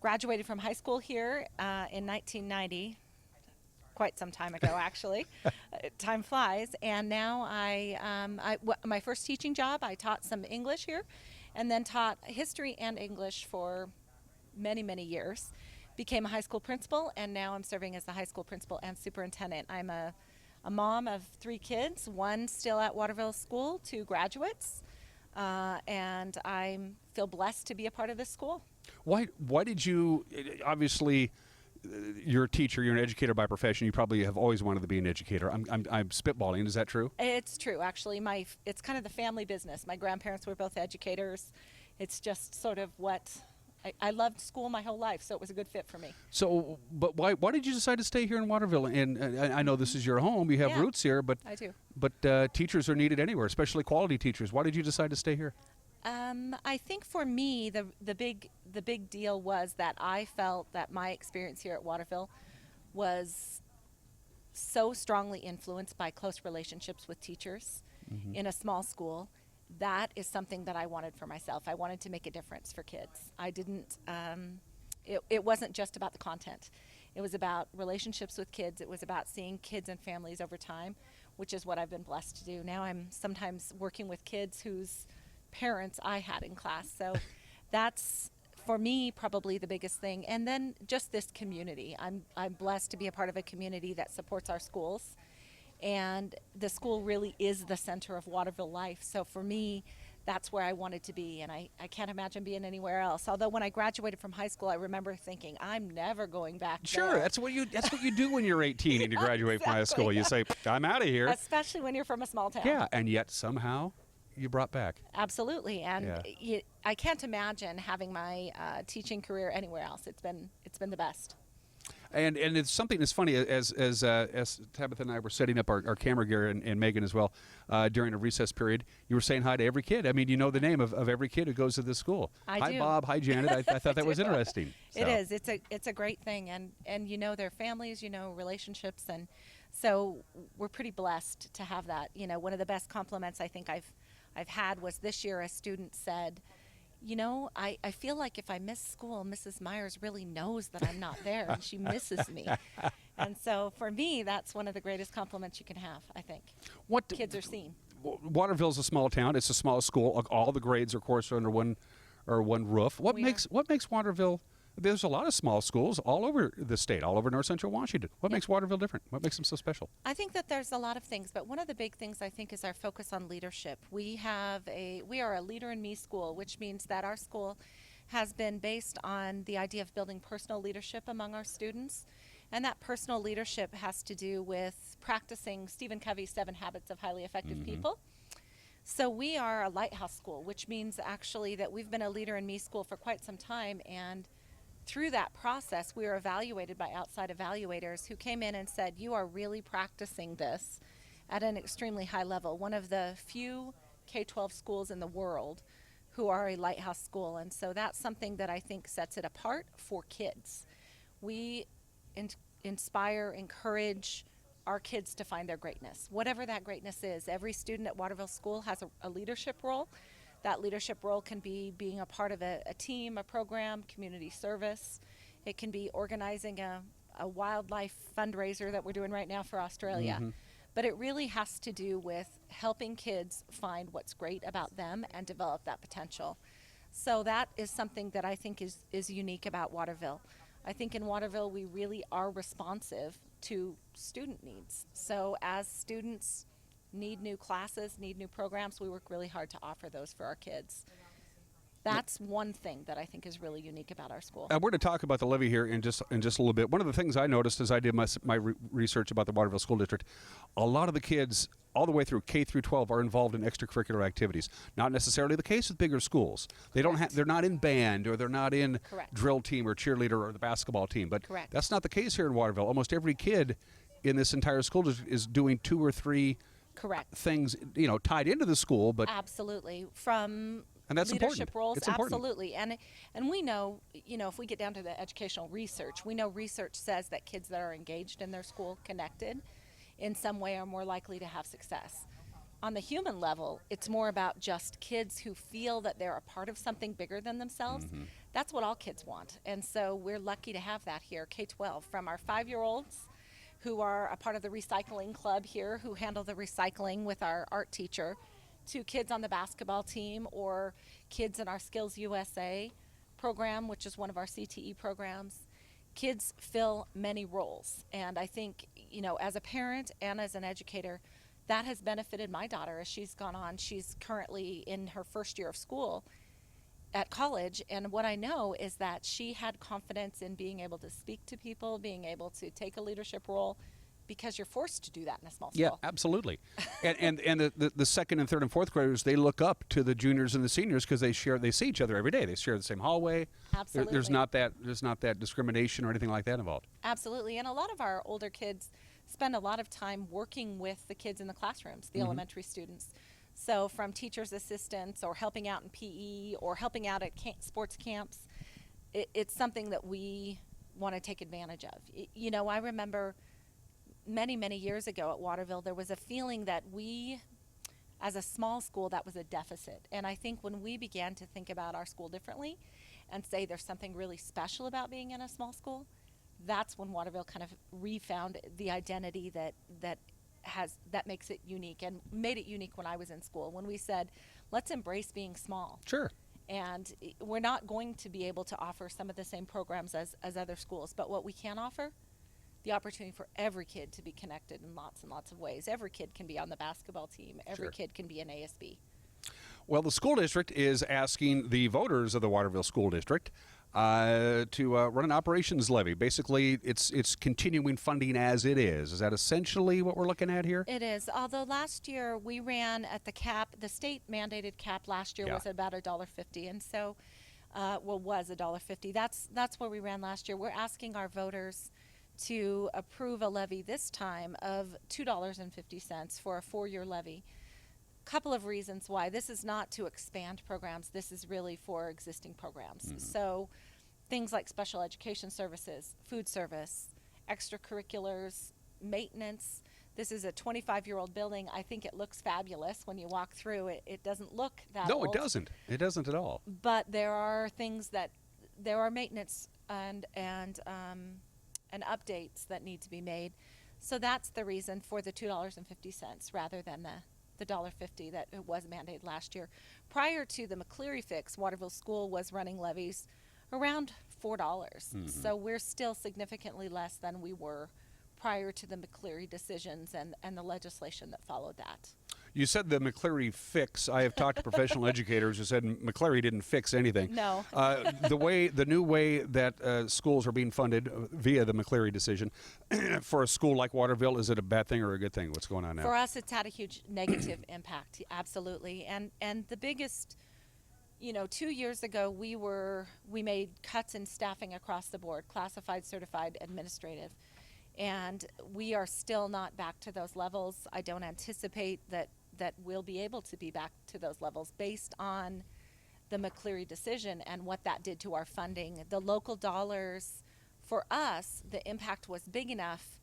S20: graduated from high school here in 1990. Quite some time ago, actually. Time flies. And now my first teaching job, I taught some English here, and then taught history and English for many, many years. Became a high school principal, and now I'm serving as the high school principal and superintendent. I'm a mom of 3 kids, one still at Waterville School, 2 graduates, and I feel blessed to be a part of this school.
S1: Why did you, obviously, you're a teacher, you're an educator by profession, you probably have always wanted to be an educator. I'm spitballing, is that true?
S20: It's true, actually. It's kind of the family business. My grandparents were both educators. It's just sort of what, I loved school my whole life, so it was a good fit for me.
S1: So, but why did you decide to stay here in Waterville? And I know this is your home, you have roots here, but
S20: I do.
S1: But teachers are needed anywhere, especially quality teachers. Why did you decide to stay here?
S20: I think for me, the big deal was that I felt that my experience here at Waterville was so strongly influenced by close relationships with teachers in a small school. That is something that I wanted for myself. I wanted to make a difference for kids. I didn't, it wasn't just about the content. It was about relationships with kids. It was about seeing kids and families over time, which is what I've been blessed to do. Now I'm sometimes working with kids whose parents I had in class. So that's, for me, probably the biggest thing. And then just this community. I'm blessed to be a part of a community that supports our schools. And the school really is the center of Waterville life. So for me, that's where I wanted to be, and I can't imagine being anywhere else. Although when I graduated from high school, I remember thinking, I'm never going back
S1: Sure,
S20: there.
S1: that's what you do when you're 18 and you graduate from high school. You say, I'm out of here.
S20: Especially when you're from a small town.
S1: Yeah, and yet somehow you brought back.
S20: Absolutely, and I can't imagine having my teaching career anywhere else. It's been the best.
S1: And it's something that's funny, as Tabitha and I were setting up our camera gear, and Megan as well, during a recess period, you were saying hi to every kid. I mean, you know the name of every kid who goes to this school.
S20: I
S1: do. Bob, hi Janet. I thought that was interesting. So.
S20: It is. It's a great thing, and you know their families, you know relationships, and so we're pretty blessed to have that. You know, one of the best compliments I think I've had was this year. A student said, you know, I feel like if I miss school, Mrs. Mires really knows that I'm not there and she misses me. And so for me, that's one of the greatest compliments you can have, I think. What kids are seen.
S1: Waterville's a small town. It's a small school. All the grades, of course, are under one roof. What makes Waterville? There's a lot of small schools all over the state, all over north central Washington. What makes Waterville different? What makes them so special?
S20: I think that there's a lot of things, but one of the big things I think is our focus on leadership. We are a leader in me school, which means that our school has been based on the idea of building personal leadership among our students. And that personal leadership has to do with practicing Stephen Covey's 7 Habits of Highly Effective People. So we are a lighthouse school, which means actually that we've been a leader in me school for quite some time, and through that process, we were evaluated by outside evaluators who came in and said, you are really practicing this at an extremely high level. One of the few K-12 schools in the world who are a lighthouse school. And so that's something that I think sets it apart for kids. We inspire, encourage our kids to find their greatness. Whatever that greatness is, every student at Waterville School has a leadership role. That leadership role can be being a part of a team, a program, community service. It can be organizing a a wildlife fundraiser that we're doing right now for Australia. But it really has to do with helping kids find what's great about them and develop that potential. So that is something that I think is unique about Waterville. I think in Waterville we really are responsive to student needs. So as students need new classes, need new programs, we work really hard to offer those for our kids. That's one thing that I think is really unique about our school.
S1: We're going to talk about the levy here in just a little bit. One of the things I noticed as I did my research about the Waterville School District, a lot of the kids all the way through K through 12 are involved in extracurricular activities. Not necessarily the case with bigger schools. They don't they're not in band, or they're not in drill team or cheerleader or the basketball team. But that's not the case here in Waterville. Almost every kid in this entire school district is doing 2 or 3 things, tied into the school. But
S20: absolutely, from
S1: and that's
S20: leadership
S1: important.
S20: roles,
S1: It's important.
S20: absolutely, and we know, if we get down to the educational research, we know research says that kids that are engaged in their school, connected in some way, are more likely to have success. On the human level, it's more about just kids who feel that they're a part of something bigger than themselves. That's what all kids want, and so we're lucky to have that here, K-12, from our 5-year-olds who are a part of the recycling club here, who handle the recycling with our art teacher, to kids on the basketball team, or kids in our Skills USA program, which is one of our CTE programs. Kids fill many roles, and I think, as a parent and as an educator, that has benefited my daughter as she's gone on. She's currently in her first year of school at college, and what I know is that she had confidence in being able to speak to people, being able to take a leadership role, because you're forced to do that in a small school.
S1: Yeah, absolutely. and the second and third and fourth graders, they look up to the juniors and the seniors because they see each other every day. They share the same hallway.
S20: Absolutely.
S1: There's not that discrimination or anything like that involved.
S20: Absolutely, and a lot of our older kids spend a lot of time working with the kids in the classrooms, the elementary students. So from teachers' assistants, or helping out in PE, or helping out at sports camps, it's something that we want to take advantage of. I remember many, many years ago at Waterville, there was a feeling that we, as a small school, that was a deficit. And I think when we began to think about our school differently and say there's something really special about being in a small school, that's when Waterville kind of refound the identity that makes it unique, and made it unique when I was in school, when we said, let's embrace being small.
S1: Sure.
S20: And we're not going to be able to offer some of the same programs as other schools, but what we can offer, the opportunity for every kid to be connected in lots and lots of ways. Every kid can be on the basketball team. Every kid can be an ASB.
S1: Well, the school district is asking the voters of the Waterville School District to run an operations levy. Basically, it's continuing funding as it is. Is that essentially what we're looking at here?
S20: It is. Although last year we ran at the cap, the state mandated cap last year was about $1.50, and so was $1.50. That's where we ran last year. We're asking our voters to approve a levy this time of $2.50 for a 4-year levy. Couple of reasons why. This is not to expand programs. This is really for existing programs. So things like special education services, food service, extracurriculars, maintenance. This is a 25-year-old building. I think it looks fabulous when you walk through it. It doesn't look that old.
S1: No, it doesn't. It doesn't at all.
S20: But there are things there are maintenance and updates that need to be made. So that's the reason for the $2.50 rather than the $1.50 that it was mandated last year. Prior to the McCleary fix, Waterville School was running levies around $4. So we're still significantly less than we were prior to the McCleary decisions and the legislation that followed that.
S1: You said the McCleary fix. I have talked to professional educators who said McCleary didn't fix anything.
S20: No.
S1: The new way that schools are being funded via the McCleary decision for a school like Waterville, is it a bad thing or a good thing? What's going on now?
S20: For us, it's had a huge negative impact, absolutely. And the biggest, 2 years ago, we made cuts in staffing across the board, classified, certified, administrative. And we are still not back to those levels. I don't anticipate that we'll be able to be back to those levels based on the McCleary decision and what that did to our funding. The local dollars, for us, the impact was big enough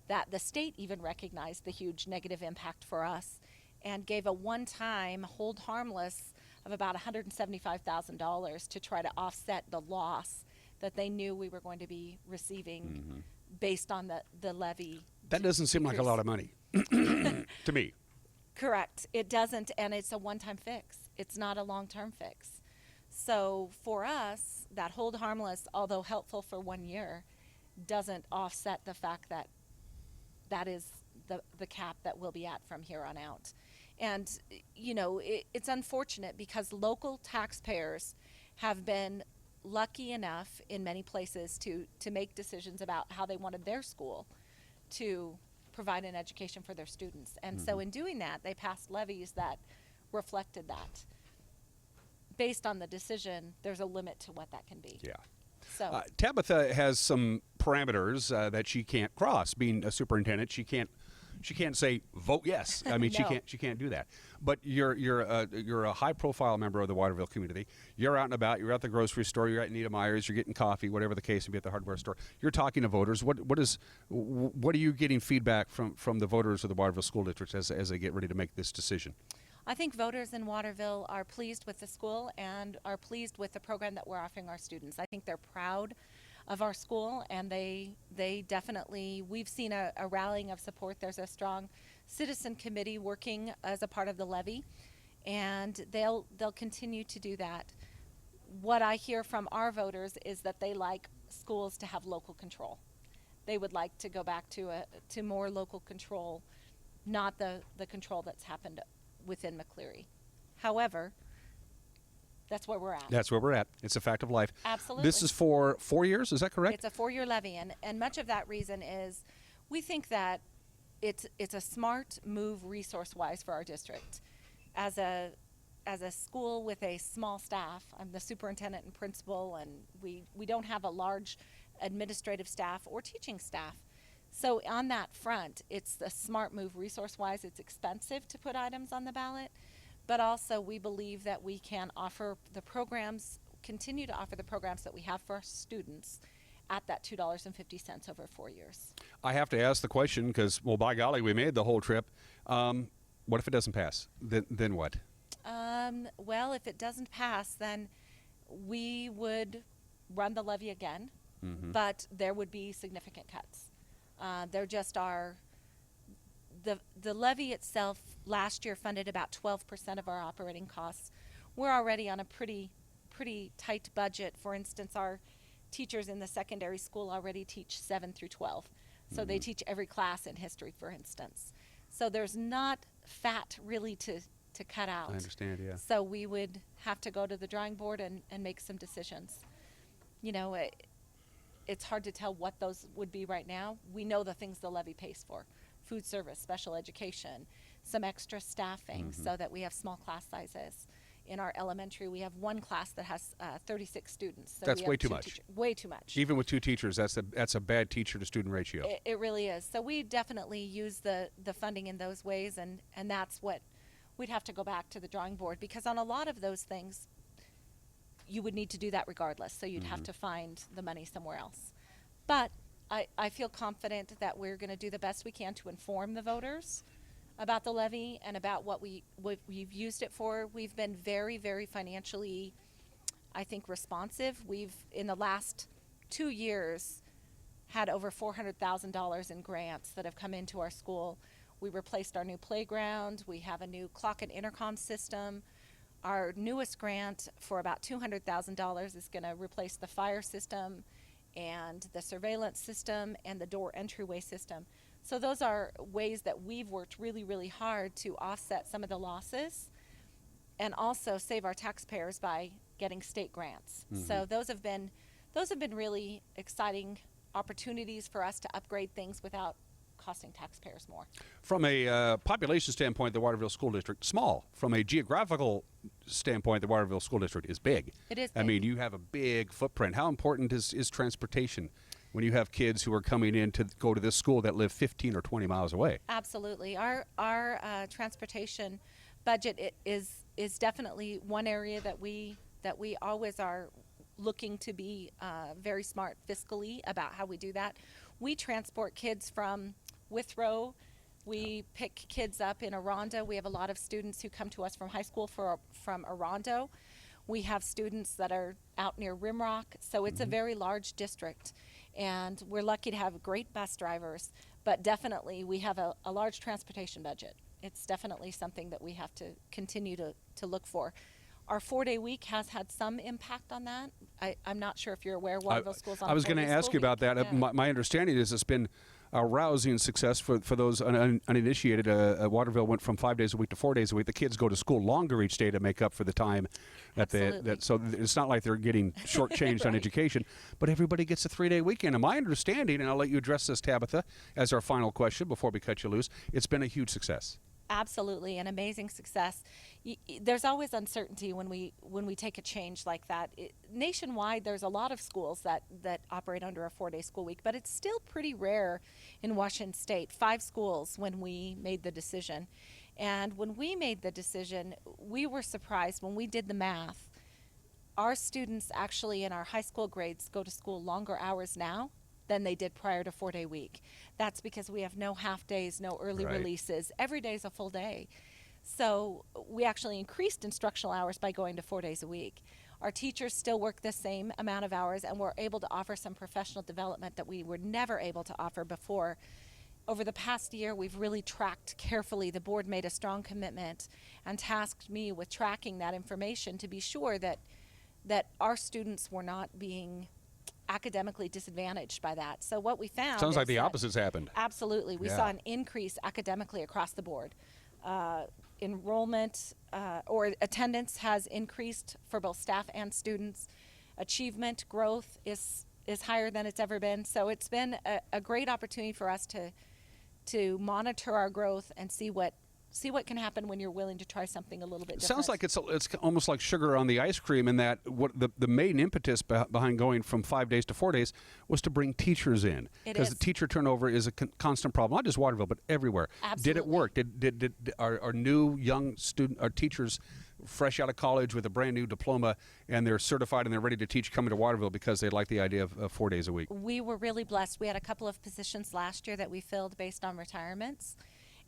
S20: that the state even recognized the huge negative impact for us and gave a one-time hold harmless of about $175,000 to try to offset the loss that they knew we were going to be receiving based on the levy.
S1: That doesn't seem like a lot of money to me.
S20: Correct. It doesn't, and it's a one-time fix. It's not a long-term fix. So for us, that hold harmless, although helpful for 1 year, doesn't offset the fact that that is the cap that we'll be at from here on out. And, you know, it's unfortunate because local taxpayers have been lucky enough in many places to make decisions about how they wanted their school to provide an education for their students. And so in doing that, they passed levies that reflected that. Based on the decision, there's a limit to what that can be.
S1: Yeah.
S20: So
S1: Tabatha has some parameters that she can't cross. Being a superintendent, she can't say vote yes. I mean,
S20: No.
S1: she can't do that. But you're a high profile member of the Waterville community. You're out and about. You're at the grocery store. You're at Mires. You're getting coffee, whatever the case may be, at the hardware store. You're talking to voters. What are you getting feedback from the voters of the Waterville School District as they get ready to make this decision?
S20: I think voters in Waterville are pleased with the school and are pleased with the program that we're offering our students. I think they're proud of our school, and they definitely, we've seen a rallying of support. There's a strong citizen committee working as a part of the levy, and they'll continue to do that. What I hear from our voters is that they like schools to have local control. They would like to go back to more local control, not the control that's happened within McCleary. However, that's where we're at.
S1: That's where we're at. It's a fact of life.
S20: Absolutely.
S1: This is for 4 years, is that correct?
S20: It's a 4-year levy, and much of that reason is we think that it's a smart move resource-wise for our district. As a school with a small staff, I'm the superintendent and principal, and we don't have a large administrative staff or teaching staff. So on that front, it's a smart move resource-wise. It's expensive to put items on the ballot, but also we believe that we can offer the programs, continue to offer the programs that we have for our students at that $2.50 over 4 years.
S1: I have to ask the question because, well, by golly, we made the whole trip. What if it doesn't pass? Then what?
S20: Well, if it doesn't pass, then we would run the levy again, but there would be significant cuts. There just are. The levy itself last year funded about 12% of our operating costs. We're already on a pretty tight budget. For instance, our teachers in the secondary school already teach 7 through 12. So they teach every class in history, for instance. So there's not fat really to cut out.
S1: I understand, yeah.
S20: So we would have to go to the drawing board and make some decisions. You know, it's hard to tell what those would be right now. We know the things the levy pays for: food service, special education, some extra staffing so that we have small class sizes. In our elementary, we have one class that has 36 students. So
S1: That's
S20: we have
S1: way too
S20: two
S1: much.
S20: Way too much.
S1: Even with 2 teachers, that's a bad teacher-to-student ratio.
S20: It really is. So we definitely use the funding in those ways, and that's what we'd have to go back to the drawing board, because on a lot of those things, you would need to do that regardless. So you'd have to find the money somewhere else. But I feel confident that we're going to do the best we can to inform the voters about the levy and about what we've used it for. We've been very, very financially, I think, responsive. We've, in the last 2 years, had over $400,000 in grants that have come into our school. We replaced our new playground. We have a new clock and intercom system. Our newest grant for about $200,000 is going to replace the fire system and the surveillance system and the door entryway system. So those are ways that we've worked really, really hard to offset some of the losses and also save our taxpayers by getting state grants. So those have been really exciting opportunities for us to upgrade things without costing taxpayers more.
S1: From a population standpoint, the Waterville School District, small. From a geographical standpoint, the Waterville School District is big.
S20: It is
S1: I
S20: big.
S1: mean, you have a big footprint. How important is transportation when you have kids who are coming in to go to this school that live 15 or 20 miles away?
S20: Absolutely. Our transportation budget is definitely one area that we always are looking to be very smart fiscally about how we do that. We transport kids from Withrow. We pick kids up in Aranda. We have a lot of students who come to us from high school from Aranda. We have students that are out near Rimrock, so it's a very large district. And we're lucky to have great bus drivers, but definitely we have a large transportation budget. It's definitely something that we have to continue to look for. Our 4-day week has had some impact on that. I'm not sure if you're aware, Waterville School's on
S1: I was going to ask you about that.
S20: Yeah.
S1: My understanding is it's been a rousing success for those uninitiated. Waterville went from 5 days a week to 4 days a week. The kids go to school longer each day to make up for the time that so it's not like they're getting shortchanged on education, but everybody gets a 3-day weekend. And my understanding, and I'll let you address this, Tabatha, as our final question before we cut you loose, it's been a huge success.
S20: Absolutely, an amazing success. There's always uncertainty when we take a change like that. Nationwide, there's a lot of schools that operate under a 4-day school week, but it's still pretty rare in Washington State. 5 schools when we made the decision. And when we made the decision, we were surprised when we did the math. Our students actually in our high school grades go to school longer hours now than they did prior to 4-day week. That's because we have no half days, no early releases. Every day is a full day. So we actually increased instructional hours by going to 4 days a week. Our teachers still work the same amount of hours, and we're able to offer some professional development that we were never able to offer before. Over the past year, we've really tracked carefully. The board made a strong commitment and tasked me with tracking that information to be sure that our students were not being academically disadvantaged by that. So what we found
S1: Sounds like the opposite's happened.
S20: Absolutely. We saw an increase academically across the board. Enrollment or attendance has increased for both staff and students. Achievement growth is higher than it's ever been. So it's been a great opportunity for us to monitor our growth and see what can happen when you're willing to try something a little bit different.
S1: Sounds like it's almost like sugar on the ice cream, in that what the main impetus behind going from 5 days to 4 days was to bring teachers in, because the teacher turnover is a constant problem, not just Waterville but everywhere.
S20: Absolutely.
S1: Did it work? Did our new young our teachers fresh out of college with a brand new diploma and they're certified and they're ready to teach coming to Waterville because they like the idea of 4 days a week?
S20: We were really blessed. We had a couple of positions last year that we filled based on retirements.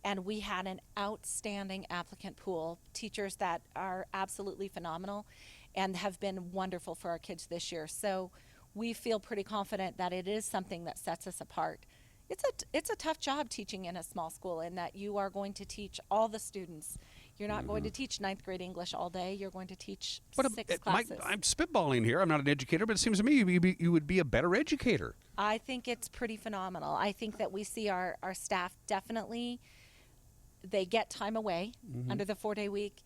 S20: And we had an outstanding applicant pool, teachers that are absolutely phenomenal and have been wonderful for our kids this year. So we feel pretty confident that it is something that sets us apart. It's a tough job teaching in a small school, in that you are going to teach all the students. You're not going to teach 9th grade English all day. You're going to teach 6 classes.
S1: I'm spitballing here. I'm not an educator, but it seems to me you would be a better educator.
S20: I think it's pretty phenomenal. I think that we see our staff definitely. They get time away under the 4-day week.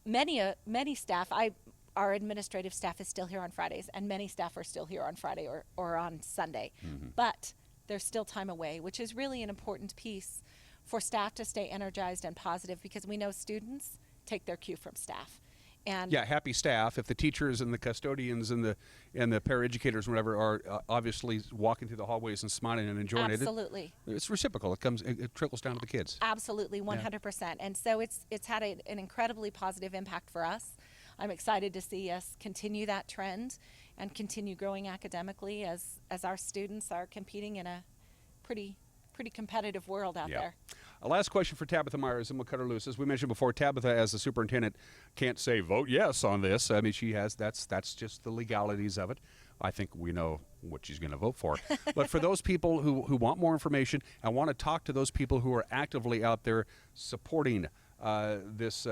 S20: Many staff, our administrative staff is still here on Fridays, and many staff are still here on Friday or on Sunday. But there's still time away, which is really an important piece for staff to stay energized and positive, because we know students take their cue from staff. And
S1: happy staff. If the teachers and the custodians and the paraeducators and whatever are obviously walking through the hallways and smiling and enjoying
S20: absolutely.
S1: It's reciprocal. It trickles down to the kids.
S20: Absolutely, 100%. And so it's had an incredibly positive impact for us. I'm excited to see us continue that trend and continue growing academically as our students are competing in a pretty competitive world out there.
S1: A last question for Tabatha Mires, and we'll cut her loose. As we mentioned before, Tabatha, as the superintendent, can't say vote yes on this. I mean, she has. That's just the legalities of it. I think we know what she's going to vote for. But for those people who want more information and want to talk to those people who are actively out there supporting this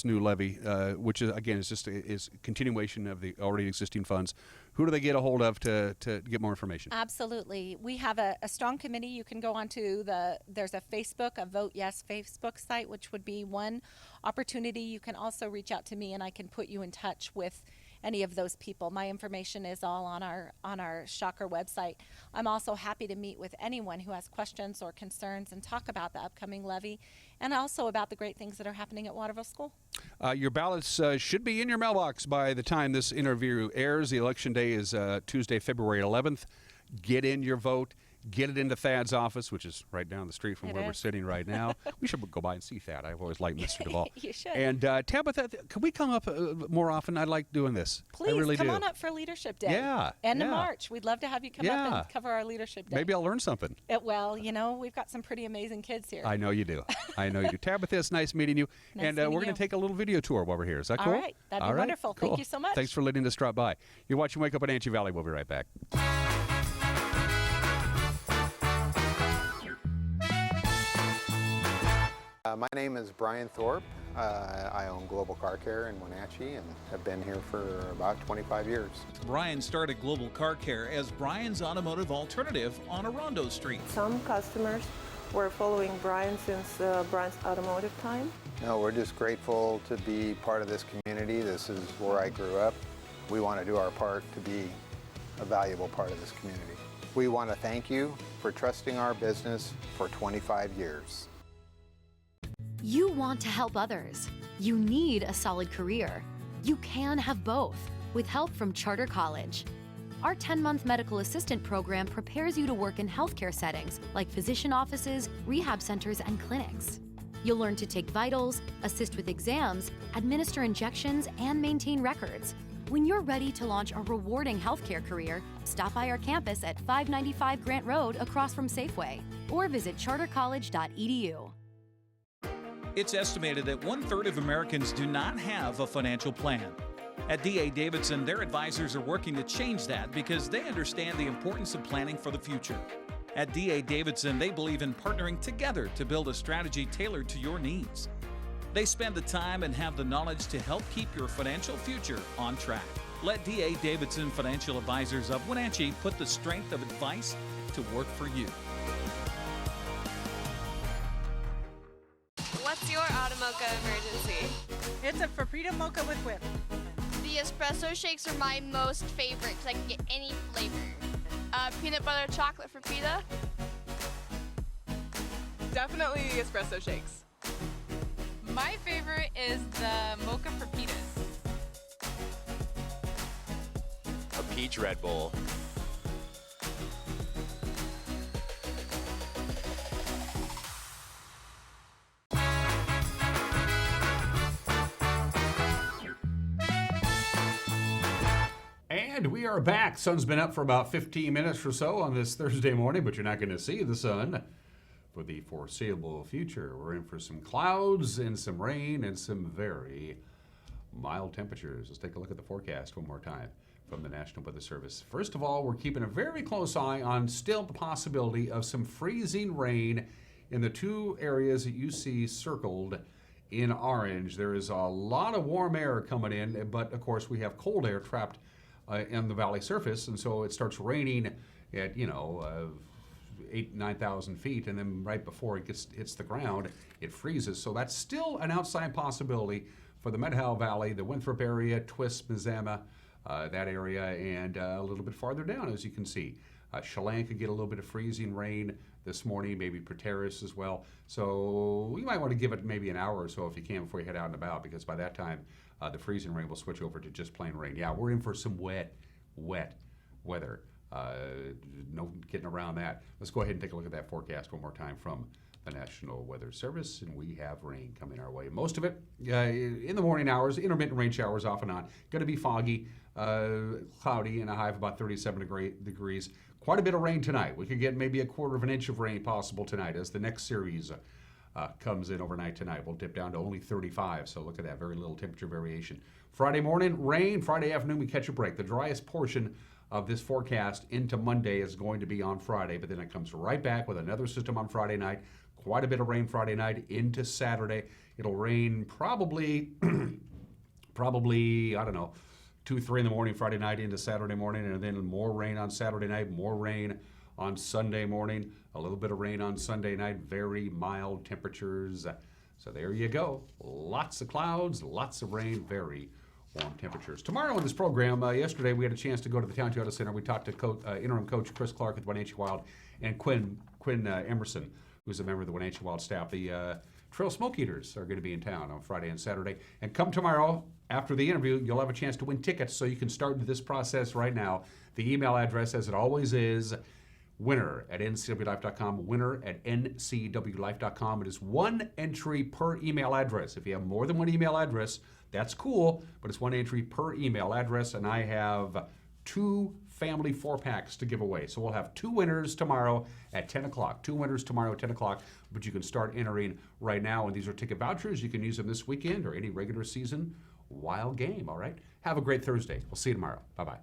S1: new levy, which is again is just is continuation of the already existing funds, who do they get a hold of to get more information?
S20: Absolutely. We have a strong committee. You can go onto there's a Vote Yes Facebook site, which would be one opportunity. You can also reach out to me and I can put you in touch with any of those people. My information is all on our Shocker website. I'm also happy to meet with anyone who has questions or concerns and talk about the upcoming levy and also about the great things that are happening at Waterville School.
S1: Your ballots should be in your mailbox by the time this interview airs. The election day is Tuesday, February 11th. Get in your vote. Get it into Thad's office, which is right down the street from where we're sitting right now. We should go by and see Thad. I've always liked Mr. Duvall.
S20: You should.
S1: And Tabatha, can we come up more often? I like doing this.
S20: Please,
S1: I really
S20: come
S1: do.
S20: on up for Leadership Day.
S1: Yeah.
S20: End of March. We'd love to have you come up and cover our Leadership Day.
S1: Maybe I'll learn something.
S20: Well, we've got some pretty amazing kids here.
S1: I know you do. I know you do. Tabitha, it's nice meeting you.
S20: Nice
S1: and we're going to take a little video tour while we're here. Is that cool?
S20: All right. That'd be wonderful.
S1: Cool.
S20: Thank you so much.
S1: Thanks for letting us drop by. You're watching Wake Up in Anchi Valley. We'll be right back.
S21: My name is Brian Thorpe. I own Global Car Care in Wenatchee and have been here for about 25 years.
S22: Brian started Global Car Care as Brian's automotive alternative on Orondo Street.
S23: Some customers were following Brian since Brian's automotive time.
S21: No, we're just grateful to be part of this community. This is where I grew up. We want to do our part to be a valuable part of this community. We want to thank you for trusting our business for 25 years.
S24: You want to help others. You need a solid career. You can have both with help from Charter College. Our 10-month medical assistant program prepares you to work in healthcare settings like physician offices, rehab centers, and clinics. You'll learn to take vitals, assist with exams, administer injections, and maintain records. When you're ready to launch a rewarding healthcare career, stop by our campus at 595 Grant Road across from Safeway or visit chartercollege.edu.
S22: It's estimated that 1/3 of Americans do not have a financial plan. At D.A. Davidson, their advisors are working to change that because they understand the importance of planning for the future. At D.A. Davidson, they believe in partnering together to build a strategy tailored to your needs. They spend the time and have the knowledge to help keep your financial future on track. Let D.A. Davidson Financial Advisors of Wenatchee put the strength of advice to work for you.
S25: What's your auto mocha emergency?
S26: It's a Frappuccino mocha with whip.
S25: The espresso shakes are my most favorite because I can get any flavor. Peanut butter chocolate Frappuccino.
S27: Definitely the espresso shakes.
S28: My favorite is the mocha Frappitas.
S29: A peach Red Bull.
S1: And we are back. Sun's been up for about 15 minutes or so on this Thursday morning, but you're not going to see the sun for the foreseeable future. We're in for some clouds and some rain and some very mild temperatures. Let's take a look at the forecast one more time from the National Weather Service. First of all, we're keeping a very close eye on still the possibility of some freezing rain in the two areas that you see circled in orange. There is a lot of warm air coming in, but of course we have cold air trapped in the valley surface, and so it starts raining at 9,000 feet, and then right before it hits the ground, it freezes. So that's still an outside possibility for the Medhal Valley, the Winthrop area, Twist, Mazama, that area, and a little bit farther down, as you can see. Chelan could get a little bit of freezing rain this morning, maybe Prateris as well. So you might want to give it maybe an hour or so if you can before you head out and about, because by that time, the freezing rain will switch over to just plain rain. Yeah, we're in for some wet weather. No getting around that. Let's go ahead and take a look at that forecast one more time from the National Weather Service, and we have rain coming our way. Most of it in the morning hours, intermittent rain showers off and on. Going to be foggy, cloudy, and a high of about 37 degrees. Quite a bit of rain tonight. We could get maybe a quarter of an inch of rain possible tonight as the next series comes in overnight tonight. We'll dip down to only 35, so look at that, very little temperature variation. Friday morning, rain. Friday afternoon, we catch a break. The driest portion of this forecast into Monday is going to be on Friday, but then it comes right back with another system on Friday night. Quite a bit of rain Friday night into Saturday. It'll rain probably, I don't know, 2, 3 in the morning Friday night into Saturday morning, and then more rain on Saturday night, more rain on Sunday morning, a little bit of rain on Sunday night, very mild temperatures. So there you go. Lots of clouds, lots of rain, very warm temperatures. Tomorrow on this program, yesterday we had a chance to go to the Town Toyota Center. We talked to interim coach Chris Clark with Wenatchee Wild and Quinn Emerson, who's a member of the Wenatchee Wild staff. The Trail Smoke Eaters are going to be in town on Friday and Saturday. And come tomorrow, after the interview, you'll have a chance to win tickets, so you can start this process right now. The email address, as it always is, winner@ncwlife.com, winner@ncwlife.com. It is one entry per email address. If you have more than one email address, that's cool, but it's one entry per email address, and I have 2 family 4-packs to give away. So we'll have 2 winners tomorrow at 10 o'clock. 2 winners tomorrow at 10 o'clock, but you can start entering right now, and these are ticket vouchers. You can use them this weekend or any regular season Wild game, all right? Have a great Thursday. We'll see you tomorrow. Bye-bye.